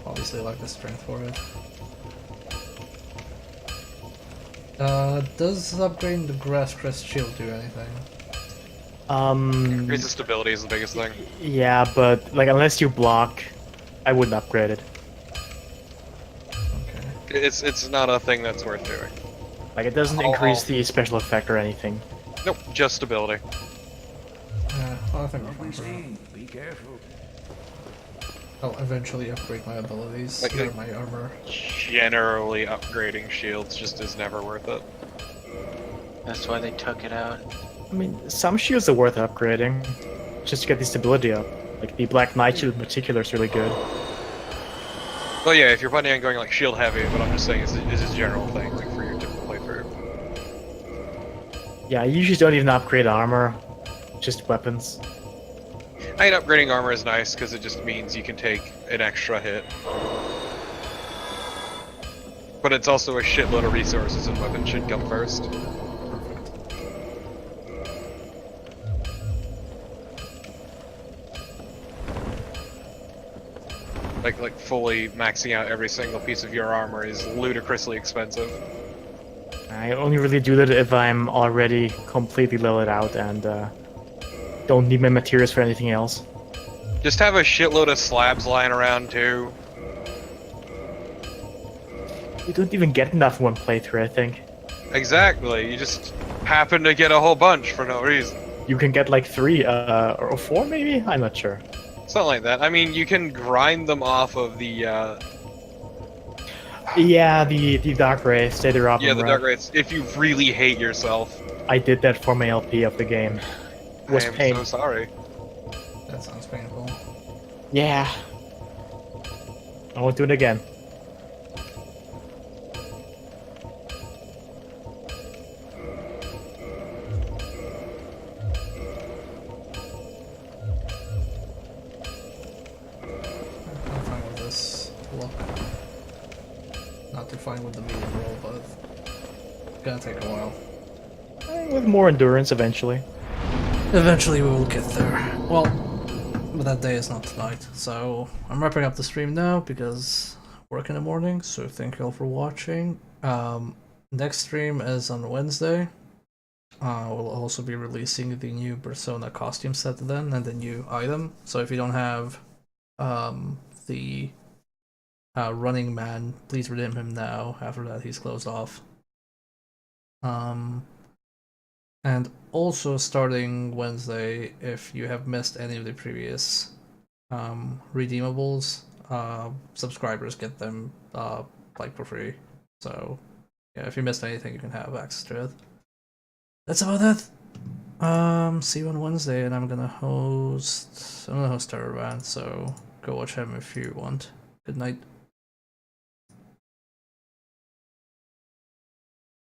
obviously like the strength for it. Does upgrading the Grass Crest Shield do anything? Increases stability is the biggest thing. Yeah, but like unless you block, I wouldn't upgrade it. Okay. It's not a thing that's worth doing. Like it doesn't increase the special effect or anything. Nope, just stability. Yeah, well, I think we're fine for now. Be careful. I'll eventually upgrade my abilities, Like, or my armor. Generally, upgrading shields just is never worth it. That's why they took it out. I mean, some shields are worth upgrading, just to get the stability up. Like the Black Knight shield in particular is really good. Well, yeah, if you're planning on going like shield heavy, but I'm just saying is a general thing, like for your typical playthrough. Yeah, I usually don't even upgrade armor, just weapons. I mean, upgrading armor is nice because it just means you can take an extra hit. But it's also a shitload of resources, and weapons should come first. Like fully maxing out every single piece of your armor is ludicrously expensive. I only really do that if I'm already completely leveled out and don't need my materials for anything else. Just have a shitload of slabs lying around too. You don't even get enough in one playthrough, I think. Exactly, you just happen to get a whole bunch for no reason. You can get like 3 or 4 maybe? I'm not sure. Something like that. I mean, you can grind them off of the Yeah, the Dark Ray, Stay the Robin. yeah, the Dark Rates, if you really hate yourself. I did that for my LP of the game. It was I am pain. so sorry. That sounds painful. Yeah. I won't do it again. I'm fine with this look. Not too fine with the medium roll, but it's gonna take a while. With more endurance eventually. Eventually we will get there. Well, but that day is not tonight, so I'm wrapping up the stream now because work in the morning, so thank you all for watching. Next stream is on Wednesday. We'll also be releasing the new Persona costume set then, and the new item. So if you don't have the Running Man, please redeem him now. After that he's closed off. And also starting Wednesday, if you have missed any of the previous redeemables, subscribers get them like for free. So yeah, if you missed anything, you can have access to it. That's about it. See you on Wednesday, and I'm gonna host Terror Band, so go watch him if you want. Good night.